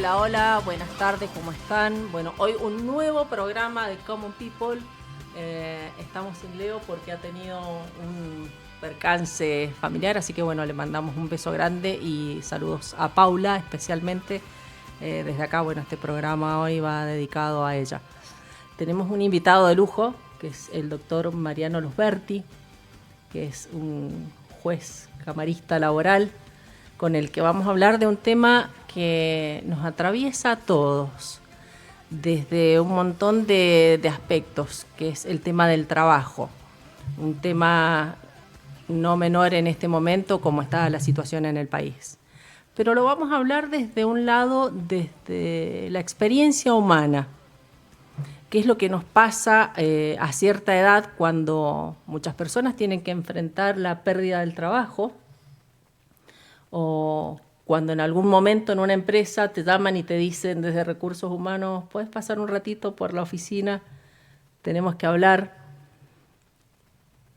Hola, hola, buenas tardes, ¿cómo están? Bueno, hoy un nuevo programa de Common People. Estamos sin Leo porque ha tenido un percance familiar, así que bueno, le mandamos un beso grande y saludos a Paula especialmente. Desde acá, bueno, este programa hoy va dedicado a ella. Tenemos un invitado de lujo, que es el doctor Mariano Luzberti, que es un juez camarista laboral, con el que vamos a hablar de un tema que nos atraviesa a todos, desde un montón de aspectos, que es el tema del trabajo. Un tema no menor en este momento como está la situación en el país. Pero lo vamos a hablar desde un lado, desde la experiencia humana. ¿Qué es lo que nos pasa a cierta edad cuando muchas personas tienen que enfrentar la pérdida del trabajo? O cuando en algún momento en una empresa te llaman y te dicen desde recursos humanos, ¿puedes pasar un ratito por la oficina? Tenemos que hablar.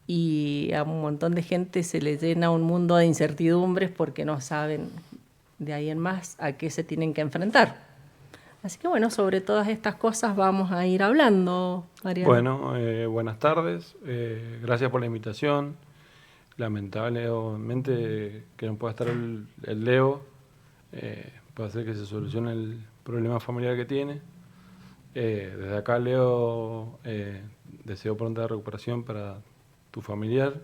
Y a un montón de gente se le llena un mundo de incertidumbres porque no saben de ahí en más a qué se tienen que enfrentar. Así que bueno, sobre todas estas cosas vamos a ir hablando, Mariano. Bueno, buenas tardes. Gracias por la invitación. Lamentablemente que no pueda estar el Leo. Puede hacer que se solucione el problema familiar que tiene. Desde acá, Leo, deseo pronta recuperación para tu familiar.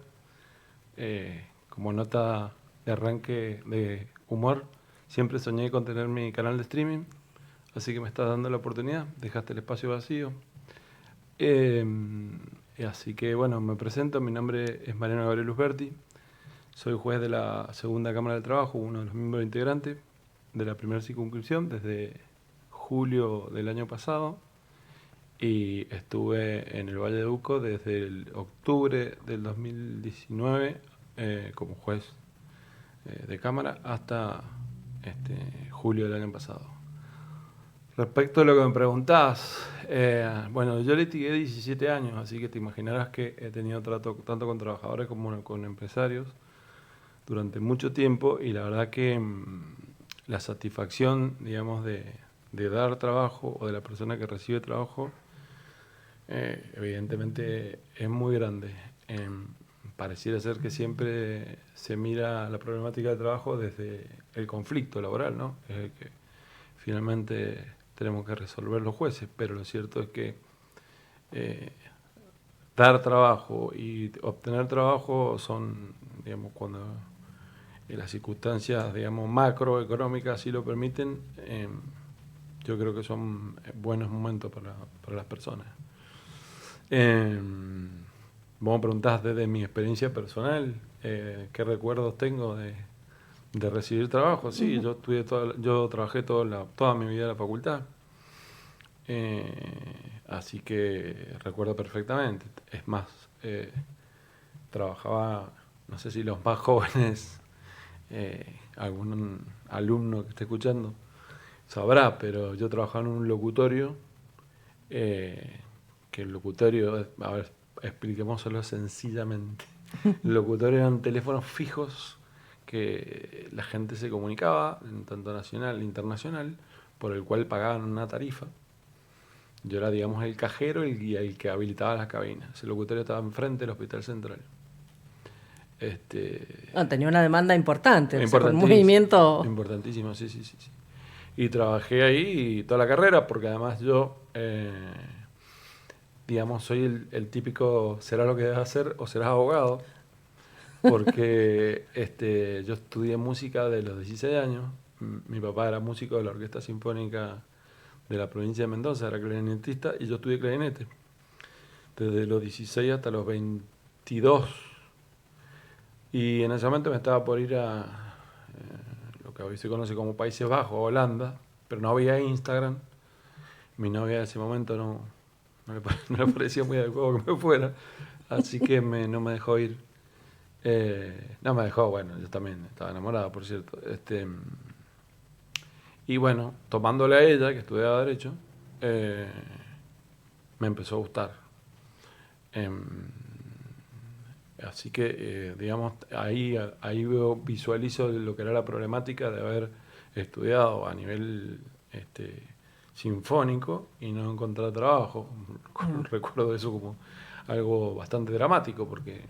Como nota de arranque de humor, siempre soñé con tener mi canal de streaming, así que me estás dando la oportunidad. Dejaste el espacio vacío. Eh, Así que bueno, me presento, mi nombre es Mariano Gabriel Luzberti, soy juez de la Segunda Cámara del Trabajo, uno de los miembros integrantes de la primera circunscripción desde julio del año pasado y estuve en el Valle de Uco desde el octubre del 2019 como juez de Cámara hasta julio del año pasado. Respecto a lo que me preguntás, bueno, yo litigué 17 años, así que te imaginarás que he tenido trato tanto con trabajadores como con empresarios durante mucho tiempo y la verdad que la satisfacción, digamos, de dar trabajo o de la persona que recibe trabajo, evidentemente es muy grande. Pareciera ser que siempre se mira la problemática del trabajo desde el conflicto laboral, ¿no? Es el que finalmente tenemos que resolver los jueces, pero lo cierto es que eh, dar trabajo y obtener trabajo son, digamos, cuando las circunstancias, digamos, macroeconómicas así lo permiten, yo creo que son buenos momentos para las personas. Eh, Vos me preguntás desde mi experiencia personal, qué recuerdos tengo de recibir trabajo. Sí, yo trabajé toda mi vida en la facultad. Así que recuerdo perfectamente. Es más, trabajaba, no sé si los más jóvenes, algún alumno que esté escuchando sabrá, pero yo trabajaba en un locutorio, eh, que el locutorio, a ver, expliquémoslo sencillamente. El locutorio eran teléfonos fijos que la gente se comunicaba, en tanto nacional e internacional, por el cual pagaban una tarifa. Yo era, digamos, el cajero y el que habilitaba las cabinas. Ese locutorio estaba enfrente del Hospital Central. Este, No, tenía una demanda importante, o sea, con un Importantísimo, movimiento. importantísimo, sí, sí, sí, sí. Y trabajé ahí toda la carrera, porque además yo, digamos, soy el típico, será lo que debes hacer o serás abogado, porque yo estudié música de los 16 años. Mi papá era músico de la Orquesta Sinfónica de la provincia de Mendoza, era clarinetista, y yo estudié clarinete desde los 16 hasta los 22. Y en ese momento me estaba por ir a lo que hoy se conoce como Países Bajos, Holanda, pero no había Instagram. Mi novia en ese momento no le parecía muy adecuado que me fuera, así que no me dejó ir. No me dejó, bueno, yo también estaba enamorada, por cierto. Y bueno, tomándole a ella, que estudiaba Derecho, eh, me empezó a gustar. Em, Así que, digamos, ahí visualizo lo que era la problemática de haber estudiado a nivel sinfónico y no encontrar trabajo. Recuerdo eso como algo bastante dramático, porque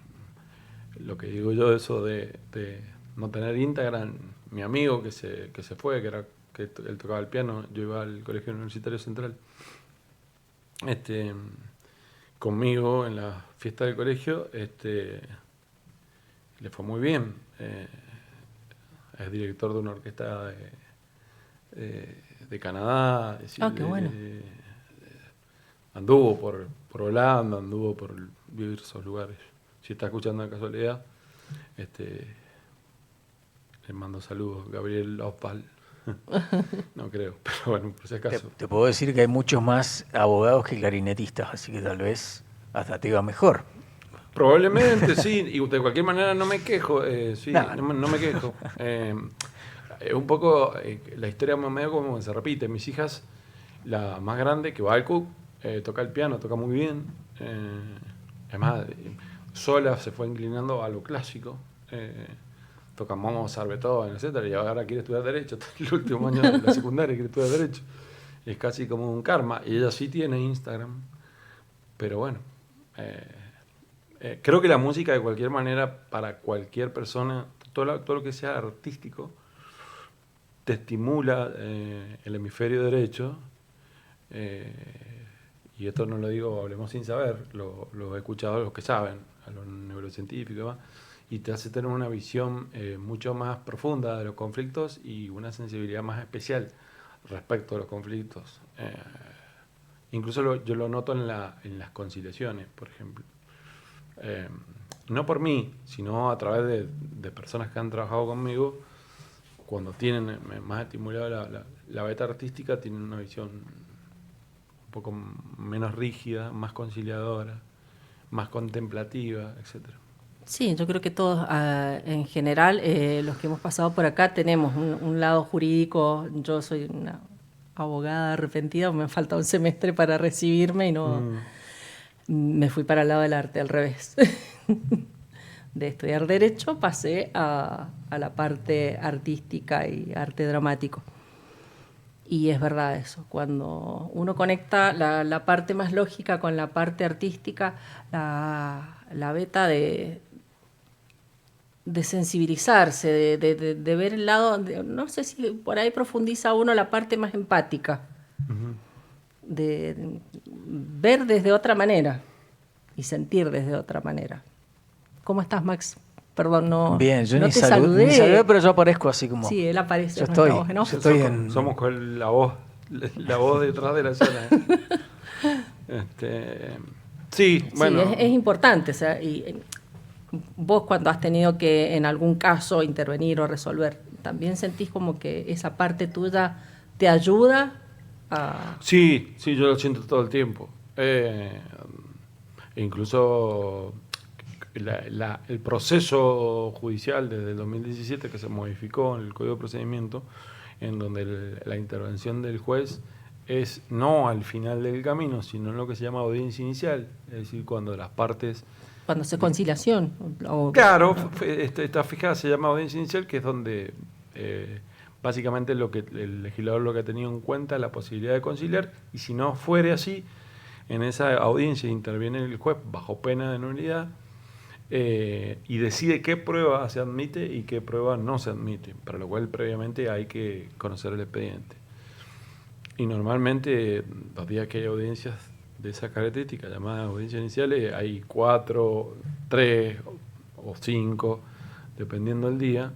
lo que digo yo, eso de no tener Instagram, mi amigo que se fue, que él tocaba el piano, yo iba al Colegio Universitario Central, conmigo en la fiesta del colegio, le fue muy bien. Es director de una orquesta de Canadá. Qué bueno. Anduvo por Holanda, anduvo por vivir esos lugares. Si está escuchando de casualidad, le mando saludos. Gabriel Opal. No creo, pero bueno, por si acaso. Te puedo decir que hay muchos más abogados que clarinetistas, así que tal vez hasta te iba mejor. Probablemente, sí, y de cualquier manera no me quejo, sí, No. no me quejo. Es un poco la historia más medio como se repite. Mis hijas, la más grande, que va al CUC, toca el piano, toca muy bien. Además, sola se fue inclinando a lo clásico. Toca Mozart, Beethoven, etcétera, y ahora quiere estudiar Derecho. Está en el último año de la secundaria, quiere estudiar Derecho. Es casi como un karma. Y ella sí tiene Instagram, pero bueno. Creo que la música, de cualquier manera, para cualquier persona, todo lo que sea artístico, te estimula el hemisferio derecho. Y esto no lo digo, hablemos sin saber, lo he escuchado a los que saben, a los neurocientíficos, ¿va? Y te hace tener una visión mucho más profunda de los conflictos y una sensibilidad más especial respecto a los conflictos. Incluso yo lo noto en las conciliaciones, por ejemplo. No por mí, sino a través de personas que han trabajado conmigo, cuando tienen más estimulada la beta artística, tienen una visión un poco menos rígida, más conciliadora, más contemplativa, etcétera. Sí, yo creo que todos, en general, los que hemos pasado por acá, tenemos un lado jurídico. Yo soy una abogada arrepentida, me falta un semestre para recibirme y no me fui para el lado del arte, al revés. De estudiar Derecho pasé a la parte artística y arte dramático. Y es verdad eso, cuando uno conecta la parte más lógica con la parte artística, la beta de sensibilizarse, de ver el lado, no sé si por ahí profundiza uno la parte más empática, de ver desde otra manera y sentir desde otra manera. ¿Cómo estás, Max? Perdón, no, Bien, yo no ni te saludé, pero yo aparezco así como... Sí, él aparece. Yo estoy, voz, ¿no? yo estoy en... Somos con la voz detrás de la escena. Sí, bueno. Sí, es importante. O sea, y vos cuando has tenido que en algún caso intervenir o resolver, ¿también sentís como que esa parte tuya te ayuda a...? Sí, yo lo siento todo el tiempo. Incluso el proceso judicial desde el 2017 que se modificó en el Código de Procedimiento, en donde la intervención del juez es no al final del camino, sino en lo que se llama audiencia inicial, es decir, cuando las partes... Cuando se conciliación. Claro, esta fijada se llama audiencia inicial, que es donde básicamente lo que el legislador lo que ha tenido en cuenta es la posibilidad de conciliar, y si no fuere así, en esa audiencia interviene el juez bajo pena de nulidad y decide qué prueba se admite y qué prueba no se admite, para lo cual previamente hay que conocer el expediente. Y normalmente los días que hay audiencias de esa característica, llamadas audiencias iniciales, hay 4, 3 o 5, dependiendo del día,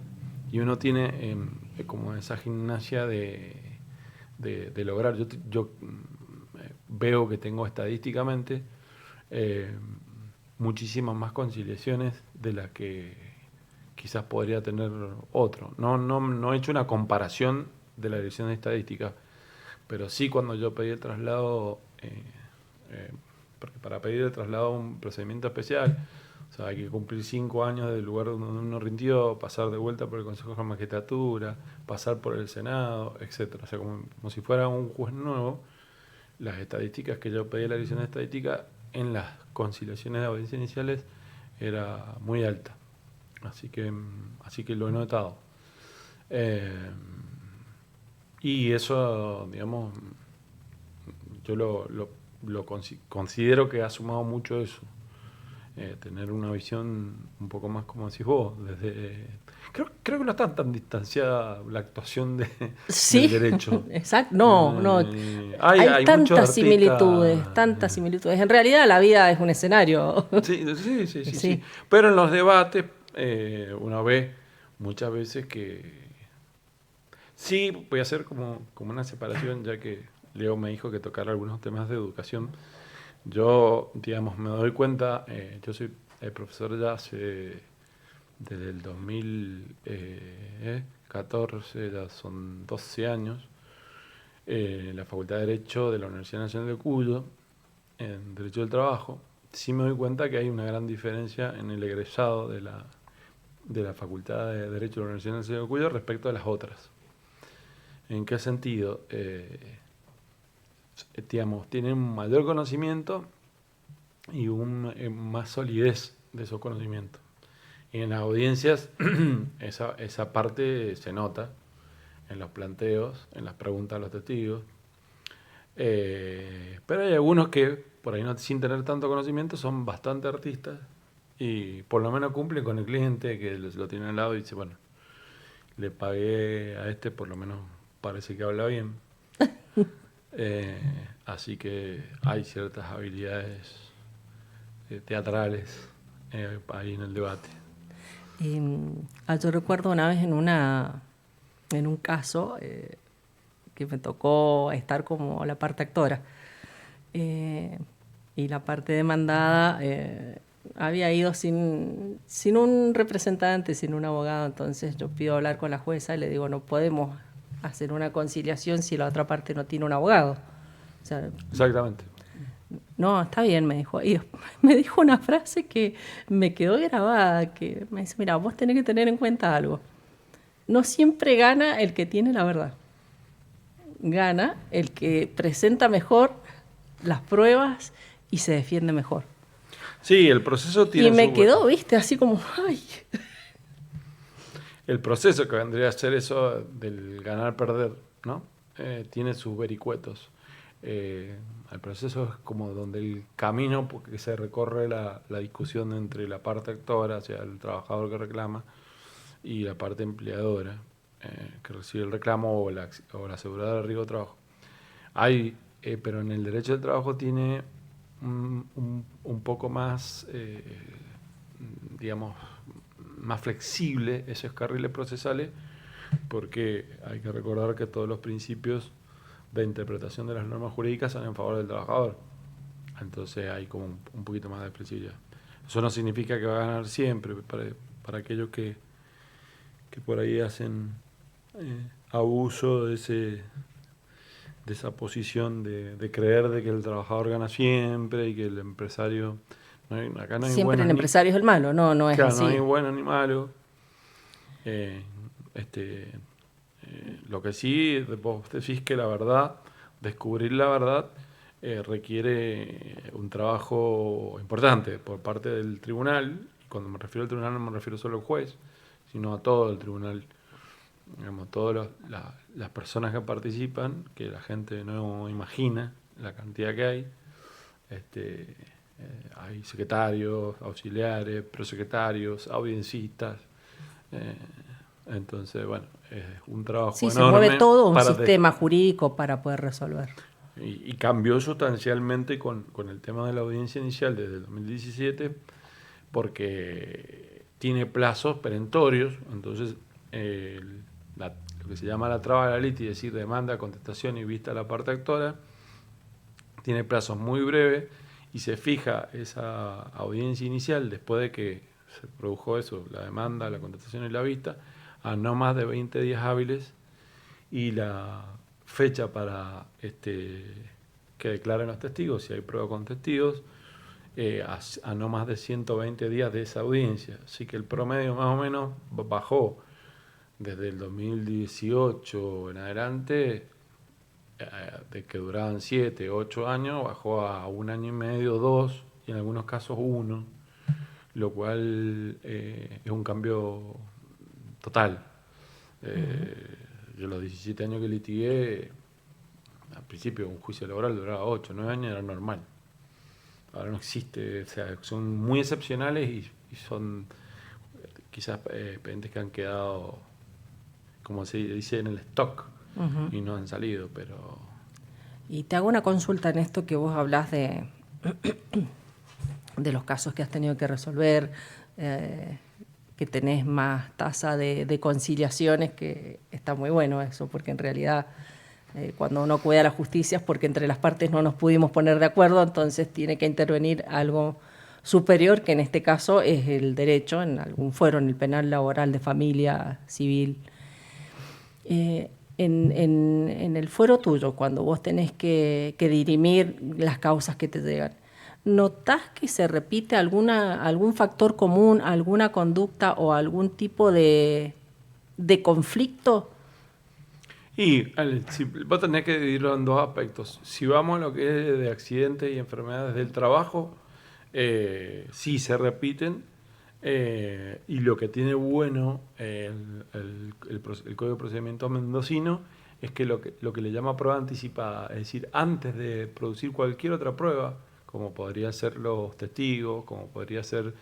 y uno tiene como esa gimnasia de lograr. Yo veo que tengo estadísticamente muchísimas más conciliaciones de las que quizás podría tener otro. No he hecho una comparación de la dirección de estadística, pero sí cuando yo pedí el traslado, porque para pedir el traslado a un procedimiento especial, o sea, hay que cumplir 5 años del lugar donde uno rindió, pasar de vuelta por el Consejo de Magistratura, pasar por el Senado, etcétera. O sea, como si fuera un juez nuevo, las estadísticas que yo pedí en la dirección de estadística en las conciliaciones de audiencias iniciales era muy alta. Así que lo he notado. Y eso, digamos, yo considero que ha sumado mucho eso. Tener una visión un poco más, como decís vos, creo que no está tan distanciada la actuación del Sí, derecho. exacto. No. Hay muchos tantas similitudes, artistas. tantas similitudes. En realidad la vida es un escenario. Sí. Sí. Pero en los debates uno ve muchas veces que sí, voy a hacer como una separación, ya que Leo me dijo que tocara algunos temas de educación. Yo, digamos, me doy cuenta, yo soy profesor ya desde el 2014, ya son 12 años, en la Facultad de Derecho de la Universidad Nacional de Cuyo, en Derecho del Trabajo. Sí me doy cuenta que hay una gran diferencia en el egresado de la Facultad de Derecho de la Universidad Nacional de Cuyo respecto a las otras. ¿En qué sentido? Digamos, tienen un mayor conocimiento y más solidez de esos conocimientos. Y en las audiencias esa parte se nota en los planteos, en las preguntas a los testigos. Pero hay algunos que, por ahí no, sin tener tanto conocimiento, son bastante artistas y por lo menos cumplen con el cliente que lo tiene al lado y dice, bueno, le pagué a este, por lo menos parece que habla bien. Así que hay ciertas habilidades teatrales ahí en el debate. Yo recuerdo una vez en un caso que me tocó estar como la parte actora. Y la parte demandada había ido sin un representante, sin un abogado. Entonces yo pido hablar con la jueza y le digo, no podemos hacer una conciliación si la otra parte no tiene un abogado. O sea, Exactamente. no, está bien, me dijo. Y me dijo una frase que me quedó grabada, que me dice, mira, vos tenés que tener en cuenta algo. No siempre gana el que tiene la verdad. Gana el que presenta mejor las pruebas y se defiende mejor. Sí, el proceso tiene Y me su quedó, viste, así como, ay. El proceso que vendría a ser eso del ganar-perder, ¿no? Tiene sus vericuetos. El proceso es como donde el camino porque se recorre la discusión entre la parte actora, o sea, el trabajador que reclama, y la parte empleadora, que recibe el reclamo o la aseguradora de riesgo de trabajo. Pero en el derecho del trabajo tiene un poco más, digamos, más flexible esos carriles procesales, porque hay que recordar que todos los principios de interpretación de las normas jurídicas son en favor del trabajador. Entonces hay como un poquito más de flexibilidad. Eso no significa que va a ganar siempre, para aquellos que por ahí hacen abuso de esa posición de creer de que el trabajador gana siempre y que el empresario... acá no hay Siempre el empresario es el malo, no es claro, así. no hay bueno ni malo. Lo que sí, vos decís que la verdad, descubrir la verdad, requiere un trabajo importante por parte del tribunal. Y cuando me refiero al tribunal no me refiero solo al juez, sino a todo el tribunal. Digamos, todas las personas que participan, que la gente no imagina la cantidad que hay. Hay secretarios, auxiliares, prosecretarios, audienciistas. Entonces, bueno, es un trabajo Sí, se enorme. mueve todo un sistema jurídico para poder resolver. Y cambió sustancialmente con el tema de la audiencia inicial desde el 2017, porque tiene plazos perentorios. Entonces, lo que se llama la traba de la litis, es decir, demanda, contestación y vista a la parte actora, tiene plazos muy breves y se fija esa audiencia inicial después de que se produjo eso, la demanda, la contestación y la vista, a no más de 20 días hábiles, y la fecha para que declaren los testigos, si hay prueba con testigos, a no más de 120 días de esa audiencia. Así que el promedio más o menos bajó desde el 2018 en adelante, de que duraban 7, 8 años, bajó a 1 año y medio, 2, y en algunos casos 1, lo cual es un cambio total. yo los 17 años que litigué, al principio un juicio laboral duraba 8, 9 años, era normal. Ahora no existe, o sea, son muy excepcionales y son quizás expedientes que han quedado, como se dice, en el stock y no han salido, pero... Y te hago una consulta en esto que vos hablás de los casos que has tenido que resolver, que tenés más tasa de conciliaciones, que está muy bueno eso, porque en realidad cuando uno acude a la justicia es porque entre las partes no nos pudimos poner de acuerdo, entonces tiene que intervenir algo superior, que en este caso es el derecho, en algún fuero, en el penal laboral de familia, civil. En el fuero tuyo, cuando vos tenés que dirimir las causas que te llegan, ¿notás que se repite algún factor común, alguna conducta o algún tipo de conflicto? Y vos tenés que dividirlo en dos aspectos. Si vamos a lo que es de accidentes y enfermedades del trabajo, sí se repiten. Y lo que tiene bueno el Código de Procedimiento Mendocino es que lo que le llama prueba anticipada, es decir, antes de producir cualquier otra prueba, como podría ser los testigos, como podría ser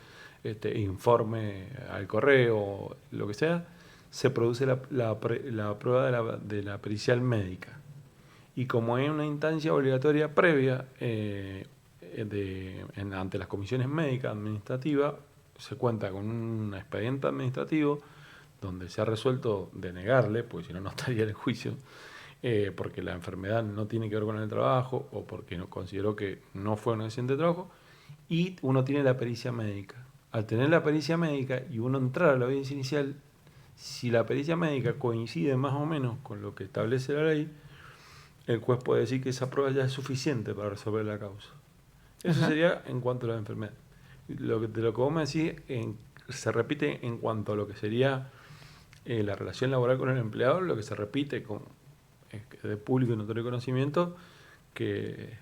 informe al correo, lo que sea, se produce la prueba de la pericial médica. Y como hay una instancia obligatoria previa ante las comisiones médicas administrativas, se cuenta con un expediente administrativo donde se ha resuelto denegarle, pues si no, no estaría en el juicio, porque la enfermedad no tiene que ver con el trabajo o porque no consideró que no fue un accidente de trabajo, y uno tiene la pericia médica. Al tener la pericia médica y uno entrar a la audiencia inicial, si la pericia médica coincide más o menos con lo que establece la ley, el juez puede decir que esa prueba ya es suficiente para resolver la causa. Eso sería en cuanto a la enfermedad. De lo que vos me decís se repite en cuanto a lo que sería la relación laboral con el empleado, lo que se repite de público y notorio conocimiento, que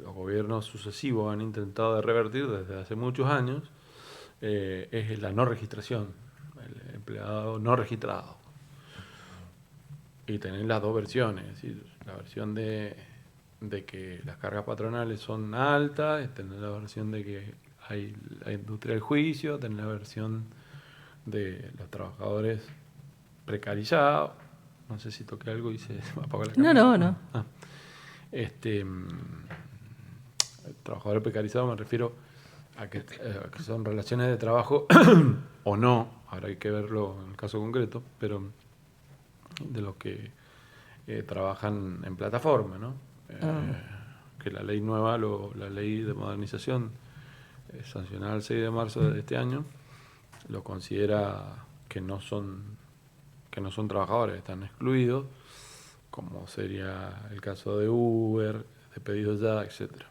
los gobiernos sucesivos han intentado de revertir desde hace muchos años, es la no registración, el empleado no registrado. Y tener las dos versiones, es decir, la versión de que las cargas patronales son altas, tener la versión de que hay la industria del juicio, tener la versión de los trabajadores precarizados. No sé si toqué algo y se me apagó la cámara. No. Trabajadores precarizados me refiero a que son relaciones de trabajo o no, ahora hay que verlo en el caso concreto, pero de los que trabajan en plataforma, ¿no? Que la ley nueva, la ley de modernización sancionada el 6 de marzo de este año, lo considera que no son trabajadores, están excluidos, como sería el caso de Uber, de Pedidos Ya, etcétera.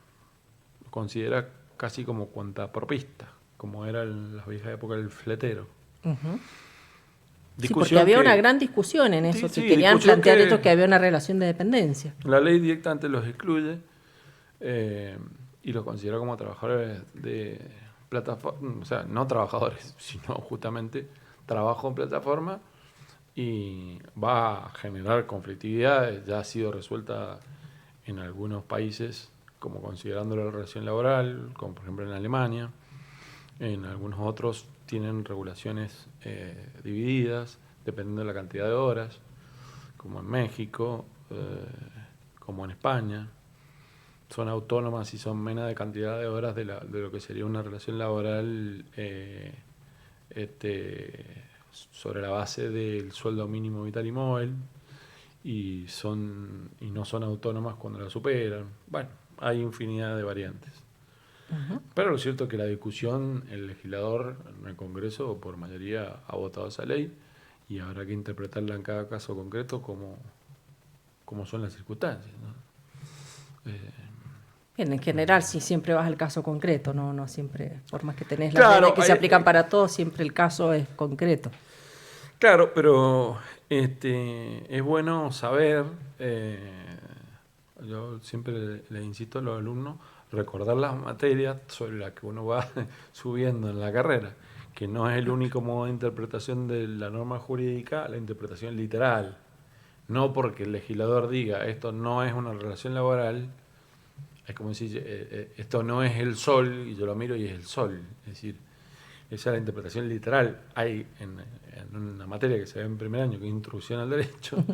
Lo considera casi como cuantapropista, como era en las viejas épocas del fletero. Sí, porque había una gran discusión en eso, que querían plantear esto, que había una relación de dependencia. La ley directamente los excluye y los considera como trabajadores de plataforma, o sea, no trabajadores, sino justamente trabajo en plataforma, y va a generar conflictividades. Ya ha sido resuelta en algunos países, como considerándolo la relación laboral, como por ejemplo en Alemania. En algunos otros tienen regulaciones divididas, dependiendo de la cantidad de horas, como en México, como en España. Son autónomas y son menos de cantidad de horas de lo que sería una relación laboral sobre la base del sueldo mínimo vital y móvil, y no son autónomas cuando la superan. Bueno, hay infinidad de variantes. Pero lo cierto es que la discusión, el legislador en el Congreso por mayoría ha votado esa ley, y habrá que interpretarla en cada caso concreto como son las circunstancias, ¿no? Bien, en general, sí, siempre vas al caso concreto, no siempre, por más que tenés las leyes que se aplican para todos, siempre el caso es concreto. Claro, pero es bueno saber, yo siempre le insisto a los alumnos, recordar las materias sobre las que uno va subiendo en la carrera, que no es el único modo de interpretación de la norma jurídica, la interpretación literal. No porque el legislador diga esto no es una relación laboral, es como decir esto no es el sol y yo lo miro y es el sol. Es decir, esa es la interpretación literal. Hay en una materia que se ve en primer año, que es Introducción al Derecho,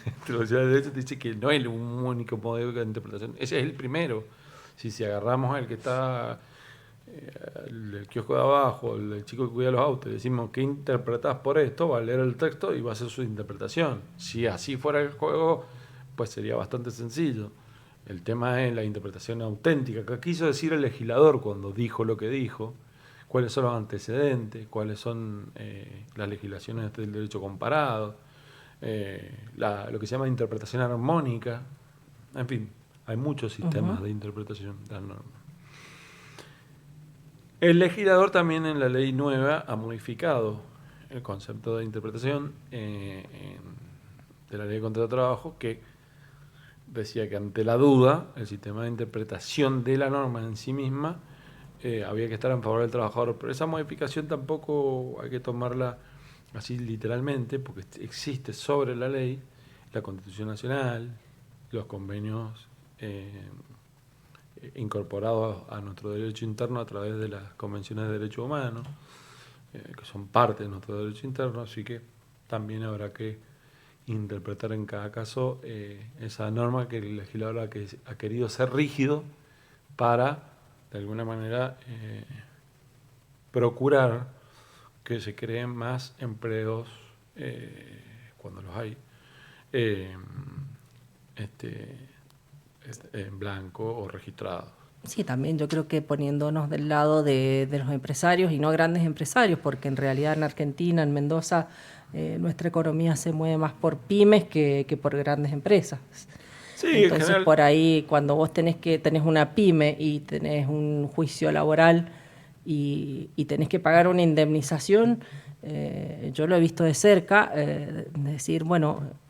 Introducción al Derecho te dice que no es un único modo de interpretación, ese es el primero. Si agarramos el que está el kiosco de abajo, el chico que cuida los autos, y decimos ¿qué interpretás por esto? Va a leer el texto y va a hacer su interpretación. Si así fuera el juego, pues sería bastante sencillo. El tema es la interpretación auténtica. ¿Qué quiso decir el legislador cuando dijo lo que dijo? ¿Cuáles son los antecedentes? ¿Cuáles son las legislaciones del derecho comparado? Lo que se llama interpretación armónica. En fin, hay muchos sistemas de interpretación de las normas. El legislador también en la ley nueva ha modificado el concepto de interpretación de la ley de contrato de trabajo, que decía que ante la duda, el sistema de interpretación de la norma en sí misma había que estar en favor del trabajador. Pero esa modificación tampoco hay que tomarla así literalmente, porque existe sobre la ley la Constitución Nacional, los convenios incorporados a nuestro derecho interno a través de las convenciones de derechos humanos, que son parte de nuestro derecho interno, así que también habrá que interpretar en cada caso esa norma que el legislador ha querido ser rígido para, de alguna manera, procurar que se creen más empleos, cuando los hay, en blanco o registrados. Sí, también yo creo que poniéndonos del lado de los empresarios y no grandes empresarios, porque en realidad en Argentina, en Mendoza, nuestra economía se mueve más por pymes que por grandes empresas. Sí, Entonces, en general, por ahí, cuando vos tenés una pyme y tenés un juicio laboral y tenés que pagar una indemnización, yo lo he visto de cerca, decir, bueno,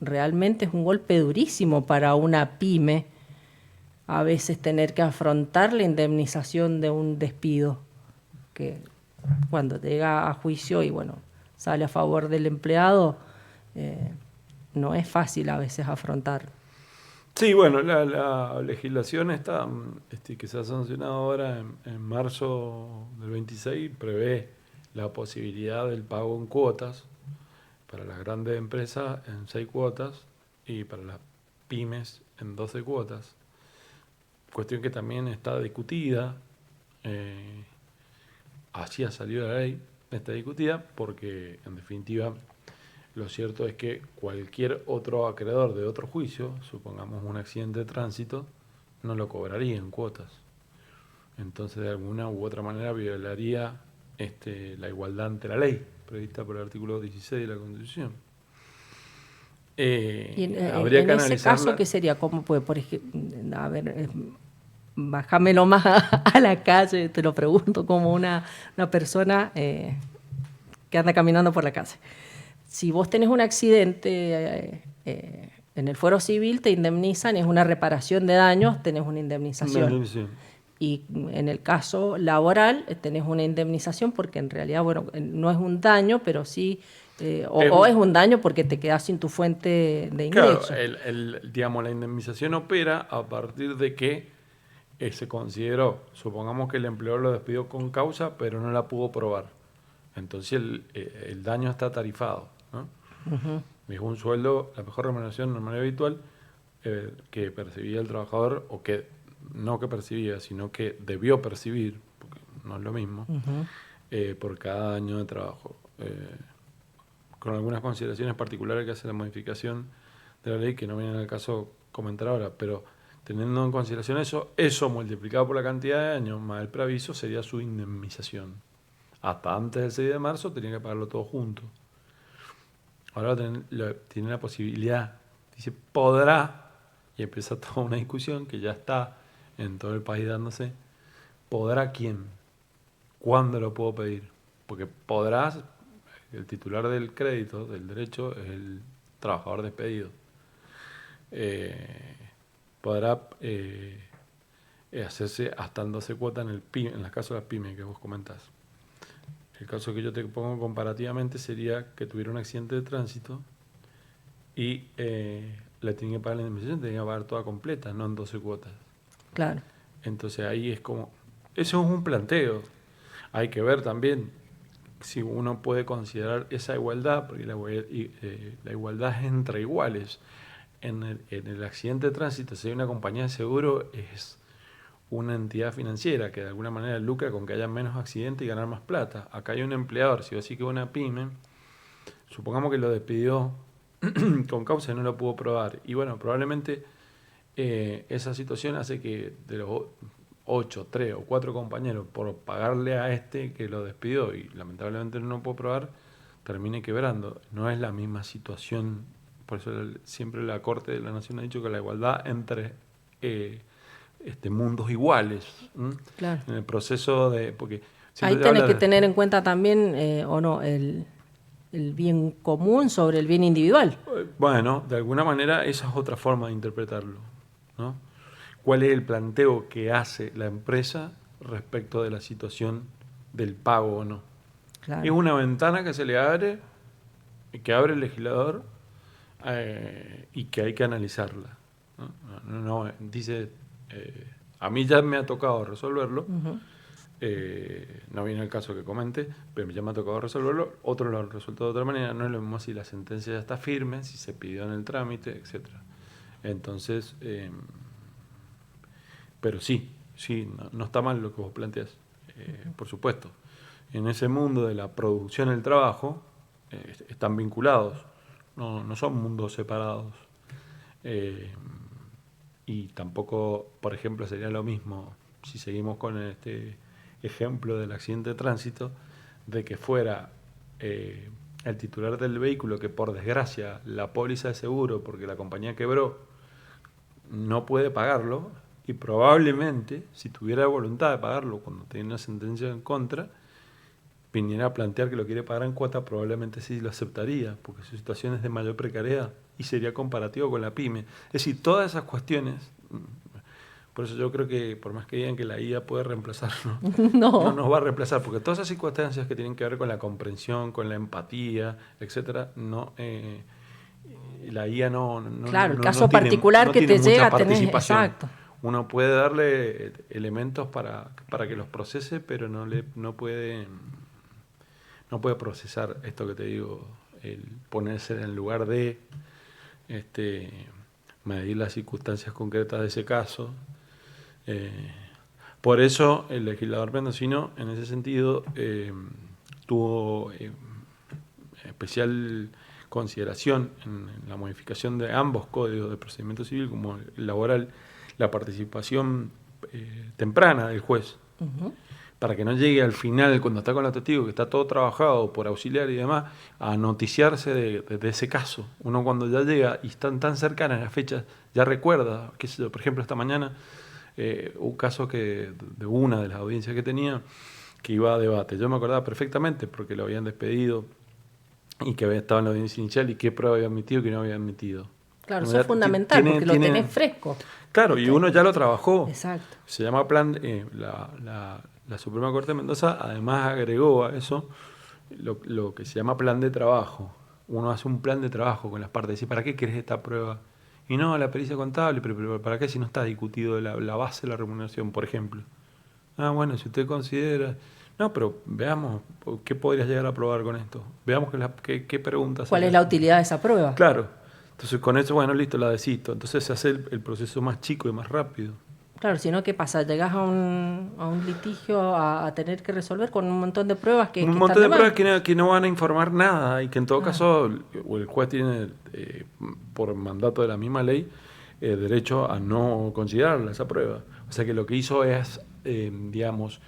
realmente es un golpe durísimo para una pyme a veces tener que afrontar la indemnización de un despido, que cuando llega a juicio y bueno, sale a favor del empleado, no es fácil a veces afrontar. sí, bueno, la legislación está, que se ha sancionado ahora en marzo del 26 prevé la posibilidad del pago en cuotas para las grandes empresas en 6 cuotas y para las pymes en 12 cuotas. Cuestión que también está discutida, así ha salido la ley, está discutida porque en definitiva lo cierto es que cualquier otro acreedor de otro juicio, supongamos un accidente de tránsito, no lo cobraría en cuotas. Entonces de alguna u otra manera violaría la igualdad ante la ley, prevista por el artículo 16 de la Constitución. Y Habría que en ese caso, analizarla. ¿qué sería? ¿Cómo puede, por ejemplo, a ver, bájamelo más a la calle, te lo pregunto como una persona que anda caminando por la calle. Si vos tenés un accidente en el fuero civil, te indemnizan, es una reparación de daños, tenés una indemnización. Y en el caso laboral tenés una indemnización porque en realidad, bueno, no es un daño, pero sí, o es un daño porque te quedás sin tu fuente de ingreso. Claro, digamos, la indemnización opera a partir de que se consideró, supongamos que el empleador lo despidió con causa, pero no la pudo probar. Entonces el daño está tarifado, ¿no? Uh-huh. Es un sueldo, la mejor remuneración normal y habitual que percibía el trabajador, o que no que percibía, sino que debió percibir, porque no es lo mismo, por cada año de trabajo. Con algunas consideraciones particulares que hace la modificación de la ley, que no viene al caso comentar ahora, pero teniendo en consideración eso multiplicado por la cantidad de años más el preaviso sería su indemnización. Hasta antes del 6 de marzo tenía que pagarlo todo junto. Ahora tiene la posibilidad, dice podrá, y empieza toda una discusión que ya está en todo el país dándose. ¿Podrá quién? ¿Cuándo lo puedo pedir? Porque podrás, el titular del crédito, del derecho, es el trabajador despedido. Podrá hacerse hasta en 12 cuotas en el caso de las pymes que vos comentás. El caso que yo te pongo comparativamente sería que tuviera un accidente de tránsito y le tenía que pagar la indemnización, tenía que pagar toda completa, no en 12 cuotas. Claro. Entonces ahí es como, eso es un planteo. Hay que ver también si uno puede considerar esa igualdad, porque la igualdad es entre iguales. En el accidente de tránsito, si hay una compañía de seguro, es una entidad financiera que de alguna manera lucra con que haya menos accidentes y ganar más plata. Acá hay un empleador, si así que una pyme, supongamos que lo despidió con causa y no lo pudo probar. Y bueno, probablemente esa situación hace que de los 8, 3 o 4 compañeros, por pagarle a este que lo despidió y lamentablemente no lo pudo probar, termine quebrando. No es la misma situación, por eso siempre la Corte de la Nación ha dicho que la igualdad entre mundos iguales, ¿m? Claro. En el proceso de... porque Ahí siempre se tenés habla que de... tener en cuenta también, o no, el bien común sobre el bien individual. Bueno, de alguna manera esa es otra forma de interpretarlo, ¿no? ¿Cuál es el planteo que hace la empresa respecto de la situación del pago o no? Claro. Es una ventana que se le abre, que abre el legislador y que hay que analizarla, ¿no? Dice, a mí ya me ha tocado resolverlo, Ujú. no viene el caso que comente, pero ya me ha tocado resolverlo, otros lo han resuelto de otra manera, no es lo mismo si la sentencia ya está firme, si se pidió en el trámite, etcétera. Entonces, pero sí, no está mal lo que vos planteás, por supuesto. En ese mundo de la producción y el trabajo están vinculados, no son mundos separados. Y tampoco, por ejemplo, sería lo mismo si seguimos con este ejemplo del accidente de tránsito, de que fuera el titular del vehículo que por desgracia la póliza de seguro, porque la compañía quebró, no puede pagarlo y probablemente si tuviera voluntad de pagarlo cuando tiene una sentencia en contra, viniera a plantear que lo quiere pagar en cuota, probablemente sí lo aceptaría, porque su situación es de mayor precariedad y sería comparativo con la pyme. Es decir, todas esas cuestiones, por eso yo creo que por más que digan que la IA puede reemplazarnos, no No. nos va a reemplazar, porque todas esas circunstancias que tienen que ver con la comprensión, con la empatía, etcétera, la IA Claro, el caso particular no que tiene te mucha llega, tenés, participación. exacto. Uno puede darle elementos para que los procese, pero no puede procesar esto que te digo, el ponerse en el lugar de medir las circunstancias concretas de ese caso. Por eso el legislador mendocino, en ese sentido, tuvo especial consideración en la modificación de ambos códigos de procedimiento civil, como el laboral, la participación temprana del juez, Ujú. para que no llegue al final, cuando está con los testigos, que está todo trabajado por auxiliar y demás, a noticiarse de ese caso. Uno cuando ya llega y están tan cercanas las fechas, ya recuerda, qué sé yo, por ejemplo, esta mañana, un caso que de una de las audiencias que tenía, que iba a debate. Yo me acordaba perfectamente porque lo habían despedido y que había estado en la audiencia inicial y qué prueba había admitido y qué no había admitido. Claro, Uno eso es ya fundamental porque lo tenés fresco. Claro, y uno ya lo trabajó. Exacto. Se llama plan, la Suprema Corte de Mendoza además agregó a eso lo que se llama plan de trabajo. Uno hace un plan de trabajo con las partes. Dice, ¿para qué querés esta prueba? Y no, la pericia contable, pero ¿para qué si no está discutido la base de la remuneración, por ejemplo? Ah, bueno, si usted considera... No, pero veamos qué podrías llegar a probar con esto. Veamos qué preguntas ¿Cuál se es le la hacen. utilidad de esa prueba? Claro. Entonces con eso, bueno, listo, la desisto. Entonces se hace el proceso más chico y más rápido. Claro, si no, ¿qué pasa? Llegás a un litigio a tener que resolver con un montón de pruebas que Un están montón de de más. pruebas que no van a informar nada y que en todo Claro. caso o el juez tiene, por mandato de la misma ley, derecho a no considerarla esa prueba. O sea que lo que hizo es, digamos,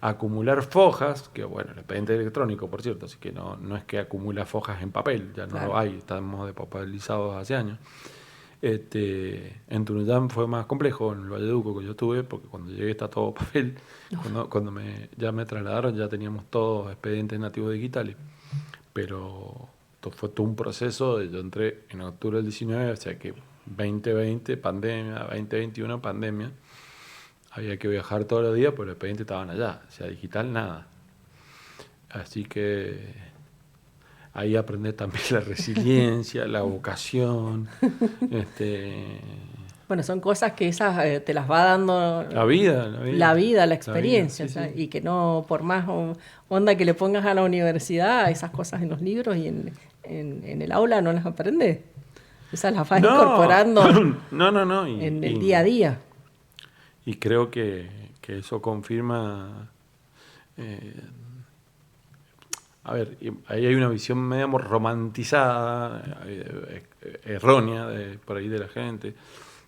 acumular fojas, que bueno, el expediente electrónico, por cierto, así que no es que acumula fojas en papel, ya no Claro. lo hay, estamos despapelizados hace años. En Tunuyán fue más complejo, en el Valleduco que yo estuve, porque cuando llegué está todo papel. Cuando ya me trasladaron ya teníamos todos expedientes nativos digitales. Pero fue todo un proceso. Yo entré en octubre del 19, o sea que 2020, pandemia, 2021, pandemia. Había que viajar todos los días, pero los expedientes estaban allá. O sea, digital, nada. Así que ahí aprendés también la resiliencia, la vocación, Bueno, son cosas que esas te las va dando la vida, la experiencia, sí, o sea, sí. y que no, por más onda que le pongas a la universidad, esas cosas en los libros y en el aula no las aprendes. Esas las vas No, incorporando no. en el día a día. Y creo que eso confirma. eh, a ver, ahí hay una visión medio romantizada, errónea por ahí de la gente,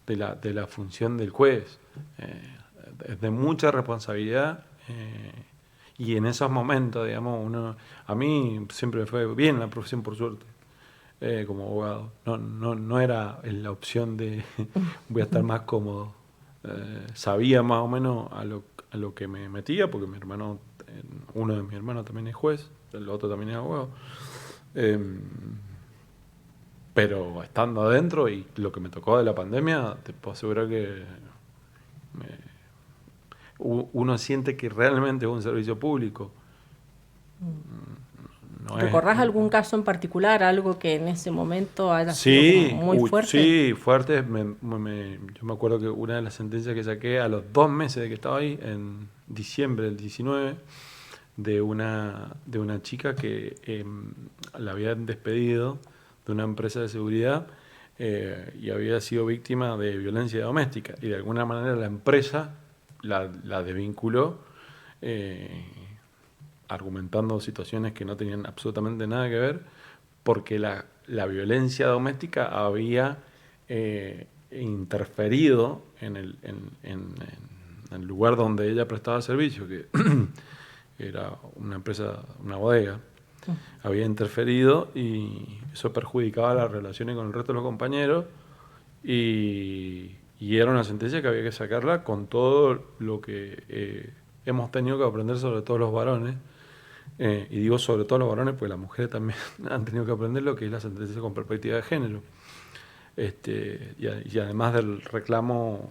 de la función del juez. Es de mucha responsabilidad. Y en esos momentos, digamos, a mí siempre me fue bien la profesión, por suerte, como abogado. No era la opción de voy a estar más cómodo. Sabía más o menos a lo que me metía, porque mi hermano, uno de mis hermanos también es juez, el otro también es abogado. Eh, pero estando adentro y lo que me tocó de la pandemia, te puedo asegurar que uno siente que realmente es un servicio público. No es, ¿Recordás algún caso en particular, algo que en ese momento haya sido como sí, muy fuerte? sí, fuerte. Yo me acuerdo que una de las sentencias que saqué a los 2 meses de que estaba ahí, en diciembre del 19, de una chica que la habían despedido de una empresa de seguridad y había sido víctima de violencia doméstica. Y de alguna manera la empresa la desvinculó, argumentando situaciones que no tenían absolutamente nada que ver, porque la violencia doméstica había interferido en el lugar donde ella prestaba servicio, que era una empresa, una bodega, había interferido y eso perjudicaba las relaciones con el resto de los compañeros y era una sentencia que había que sacarla con todo lo que hemos tenido que aprender sobre todos los varones. Y digo sobre todo los varones porque las mujeres también han tenido que aprender lo que es la sentencia con perspectiva de género. Y además del reclamo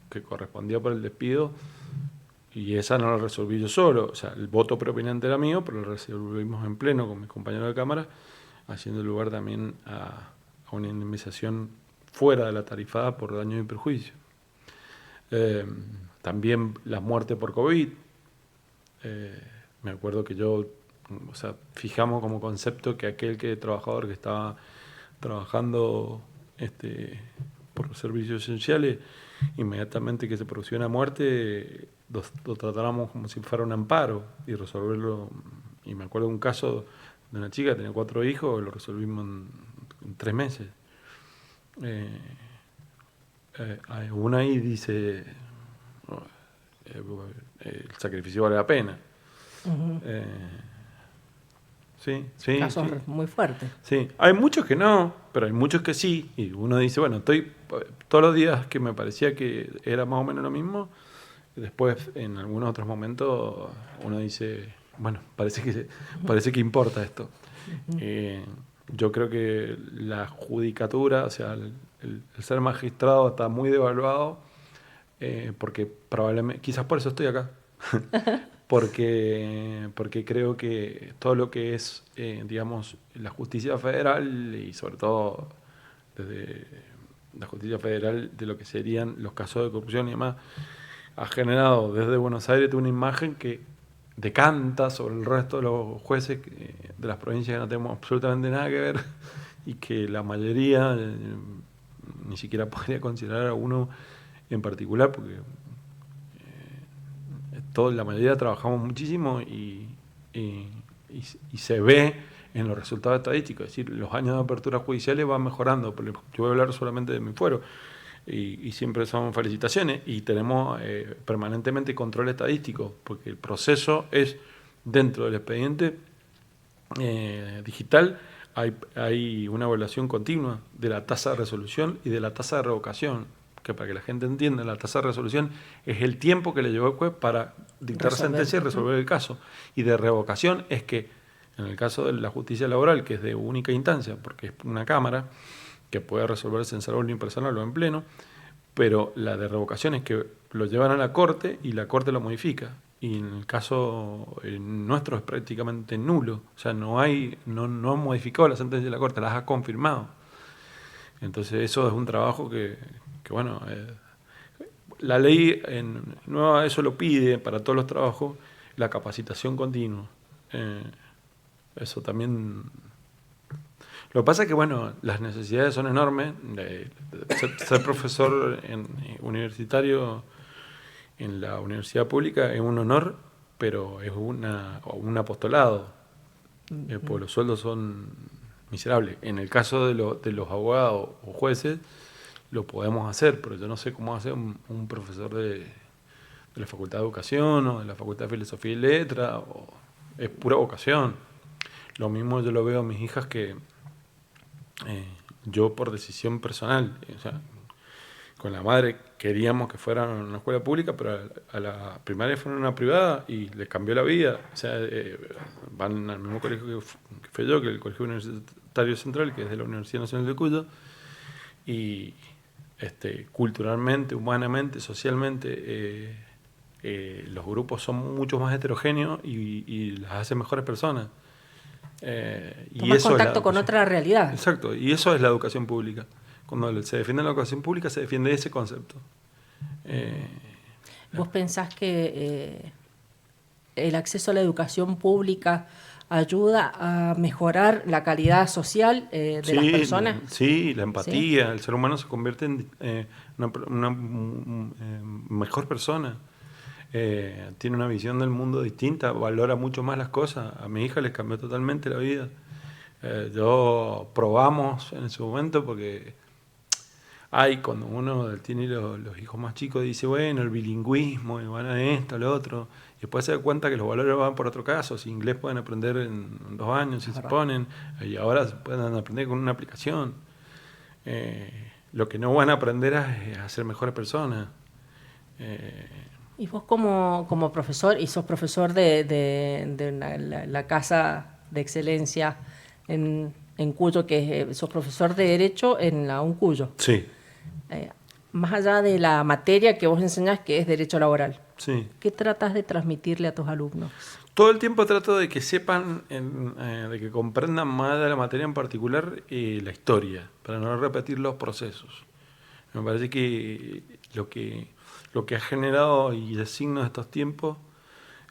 que correspondía por el despido, y esa no la resolví yo solo, o sea, el voto preopinante era mío, pero lo resolvimos en pleno con mis compañeros de cámara, haciendo lugar también a una indemnización fuera de la tarifada por daño y perjuicio. También las muertes por COVID. Me acuerdo que fijamos como concepto que aquel trabajador que estaba trabajando por los servicios esenciales, inmediatamente que se produció una muerte, lo tratáramos como si fuera un amparo y resolverlo. Y me acuerdo de un caso de una chica que tenía 4 hijos, lo resolvimos en 3 meses. Una ahí dice, el sacrificio vale la pena. Sí. Casos muy fuertes. Sí, hay muchos que no, pero hay muchos que sí. Y uno dice, bueno, estoy todos los días que me parecía que era más o menos lo mismo. Y después, en algunos otros momentos, uno dice, bueno, parece que importa esto. Yo creo que la judicatura, o sea, el ser magistrado está muy devaluado, porque probablemente, quizás por eso estoy acá. Porque creo que todo lo que es, digamos, la justicia federal y sobre todo desde la justicia federal de lo que serían los casos de corrupción y demás, ha generado desde Buenos Aires una imagen que decanta sobre el resto de los jueces de las provincias que no tenemos absolutamente nada que ver y que la mayoría ni siquiera podría considerar a uno en particular porque la mayoría trabajamos muchísimo y se ve en los resultados estadísticos. Es decir, los años de apertura judiciales van mejorando. Yo voy a hablar solamente de mi fuero y siempre son felicitaciones y tenemos permanentemente control estadístico porque el proceso es dentro del expediente digital. Hay una evaluación continua de la tasa de resolución y de la tasa de revocación, que para que la gente entienda, la tasa de resolución es el tiempo que le llevó el juez para dictar sentencia y resolver el caso. Y de revocación es que, en el caso de la justicia laboral, que es de única instancia, porque es una cámara que puede resolverse en salvo unipersonal o en pleno, pero la de revocación es que lo llevan a la corte y la corte lo modifica. y en el caso nuestro es prácticamente nulo. O sea, no han modificado la sentencia de la Corte, las ha confirmado. Entonces eso es un trabajo que bueno, la ley nueva eso lo pide para todos los trabajos, la capacitación continua. Eso también. Lo que pasa es que, bueno, las necesidades son enormes. Ser profesor universitario en la universidad pública es un honor, pero es un apostolado, porque los sueldos son miserables. En el caso de los abogados o jueces, lo podemos hacer, pero yo no sé cómo hace un profesor de la Facultad de Educación o de la Facultad de Filosofía y Letras. Es pura vocación. Lo mismo yo lo veo a mis hijas que yo por decisión personal, o sea, con la madre queríamos que fueran a una escuela pública, pero a la primaria fueron a una privada y les cambió la vida. O sea, van al mismo colegio que fui yo, que el Colegio Universitario Central, que es de la Universidad Nacional de Cuyo, y culturalmente, humanamente, socialmente, los grupos son mucho más heterogéneos y las hace mejores personas. Y eso contacto con otra realidad. Exacto, y eso es la educación pública. Cuando se defiende la educación pública, se defiende ese concepto. ¿Vos pensás que el acceso a la educación pública ayuda a mejorar la calidad social de las personas? Sí, la empatía. ¿Sí? El ser humano se convierte en una mejor persona. Tiene una visión del mundo distinta, valora mucho más las cosas. A mi hija les cambió totalmente la vida. Yo probamos en ese momento porque cuando uno tiene los hijos más chicos dice, bueno, el bilingüismo, y van a esto, lo otro, y después se da cuenta que los valores van por otro caso. Si inglés pueden aprender en 2 años, si se ponen, y ahora se pueden aprender con una aplicación. Lo que no van a aprender es a ser mejores personas. Y vos como profesor, y sos profesor de la Casa de Excelencia en Cuyo, que sos profesor de Derecho en la UNCuyo. Sí. Más allá de la materia que vos enseñás, que es Derecho Laboral. Sí. ¿Qué tratás de transmitirle a tus alumnos? Todo el tiempo trato de que sepan, de que comprendan más de la materia en particular la historia, para no repetir los procesos. Me parece que lo que ha generado y el signo de estos tiempos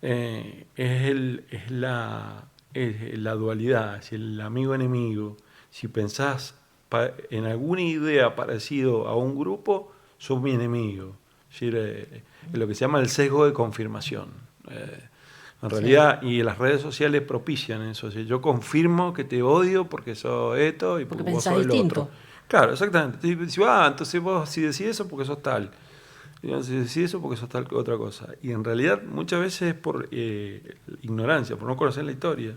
es la dualidad, es el amigo-enemigo. Si pensás en alguna idea parecido a un grupo, sos mi enemigo. Es decir, lo que se llama el sesgo de confirmación. En realidad, y las redes sociales propician eso. O sea, yo confirmo que te odio porque sos esto y porque vos sos el distinto. Otro. Claro, exactamente. Entonces vos si decís eso porque sos tal. Si decís eso porque sos tal otra cosa. Y en realidad muchas veces es por ignorancia, por no conocer la historia.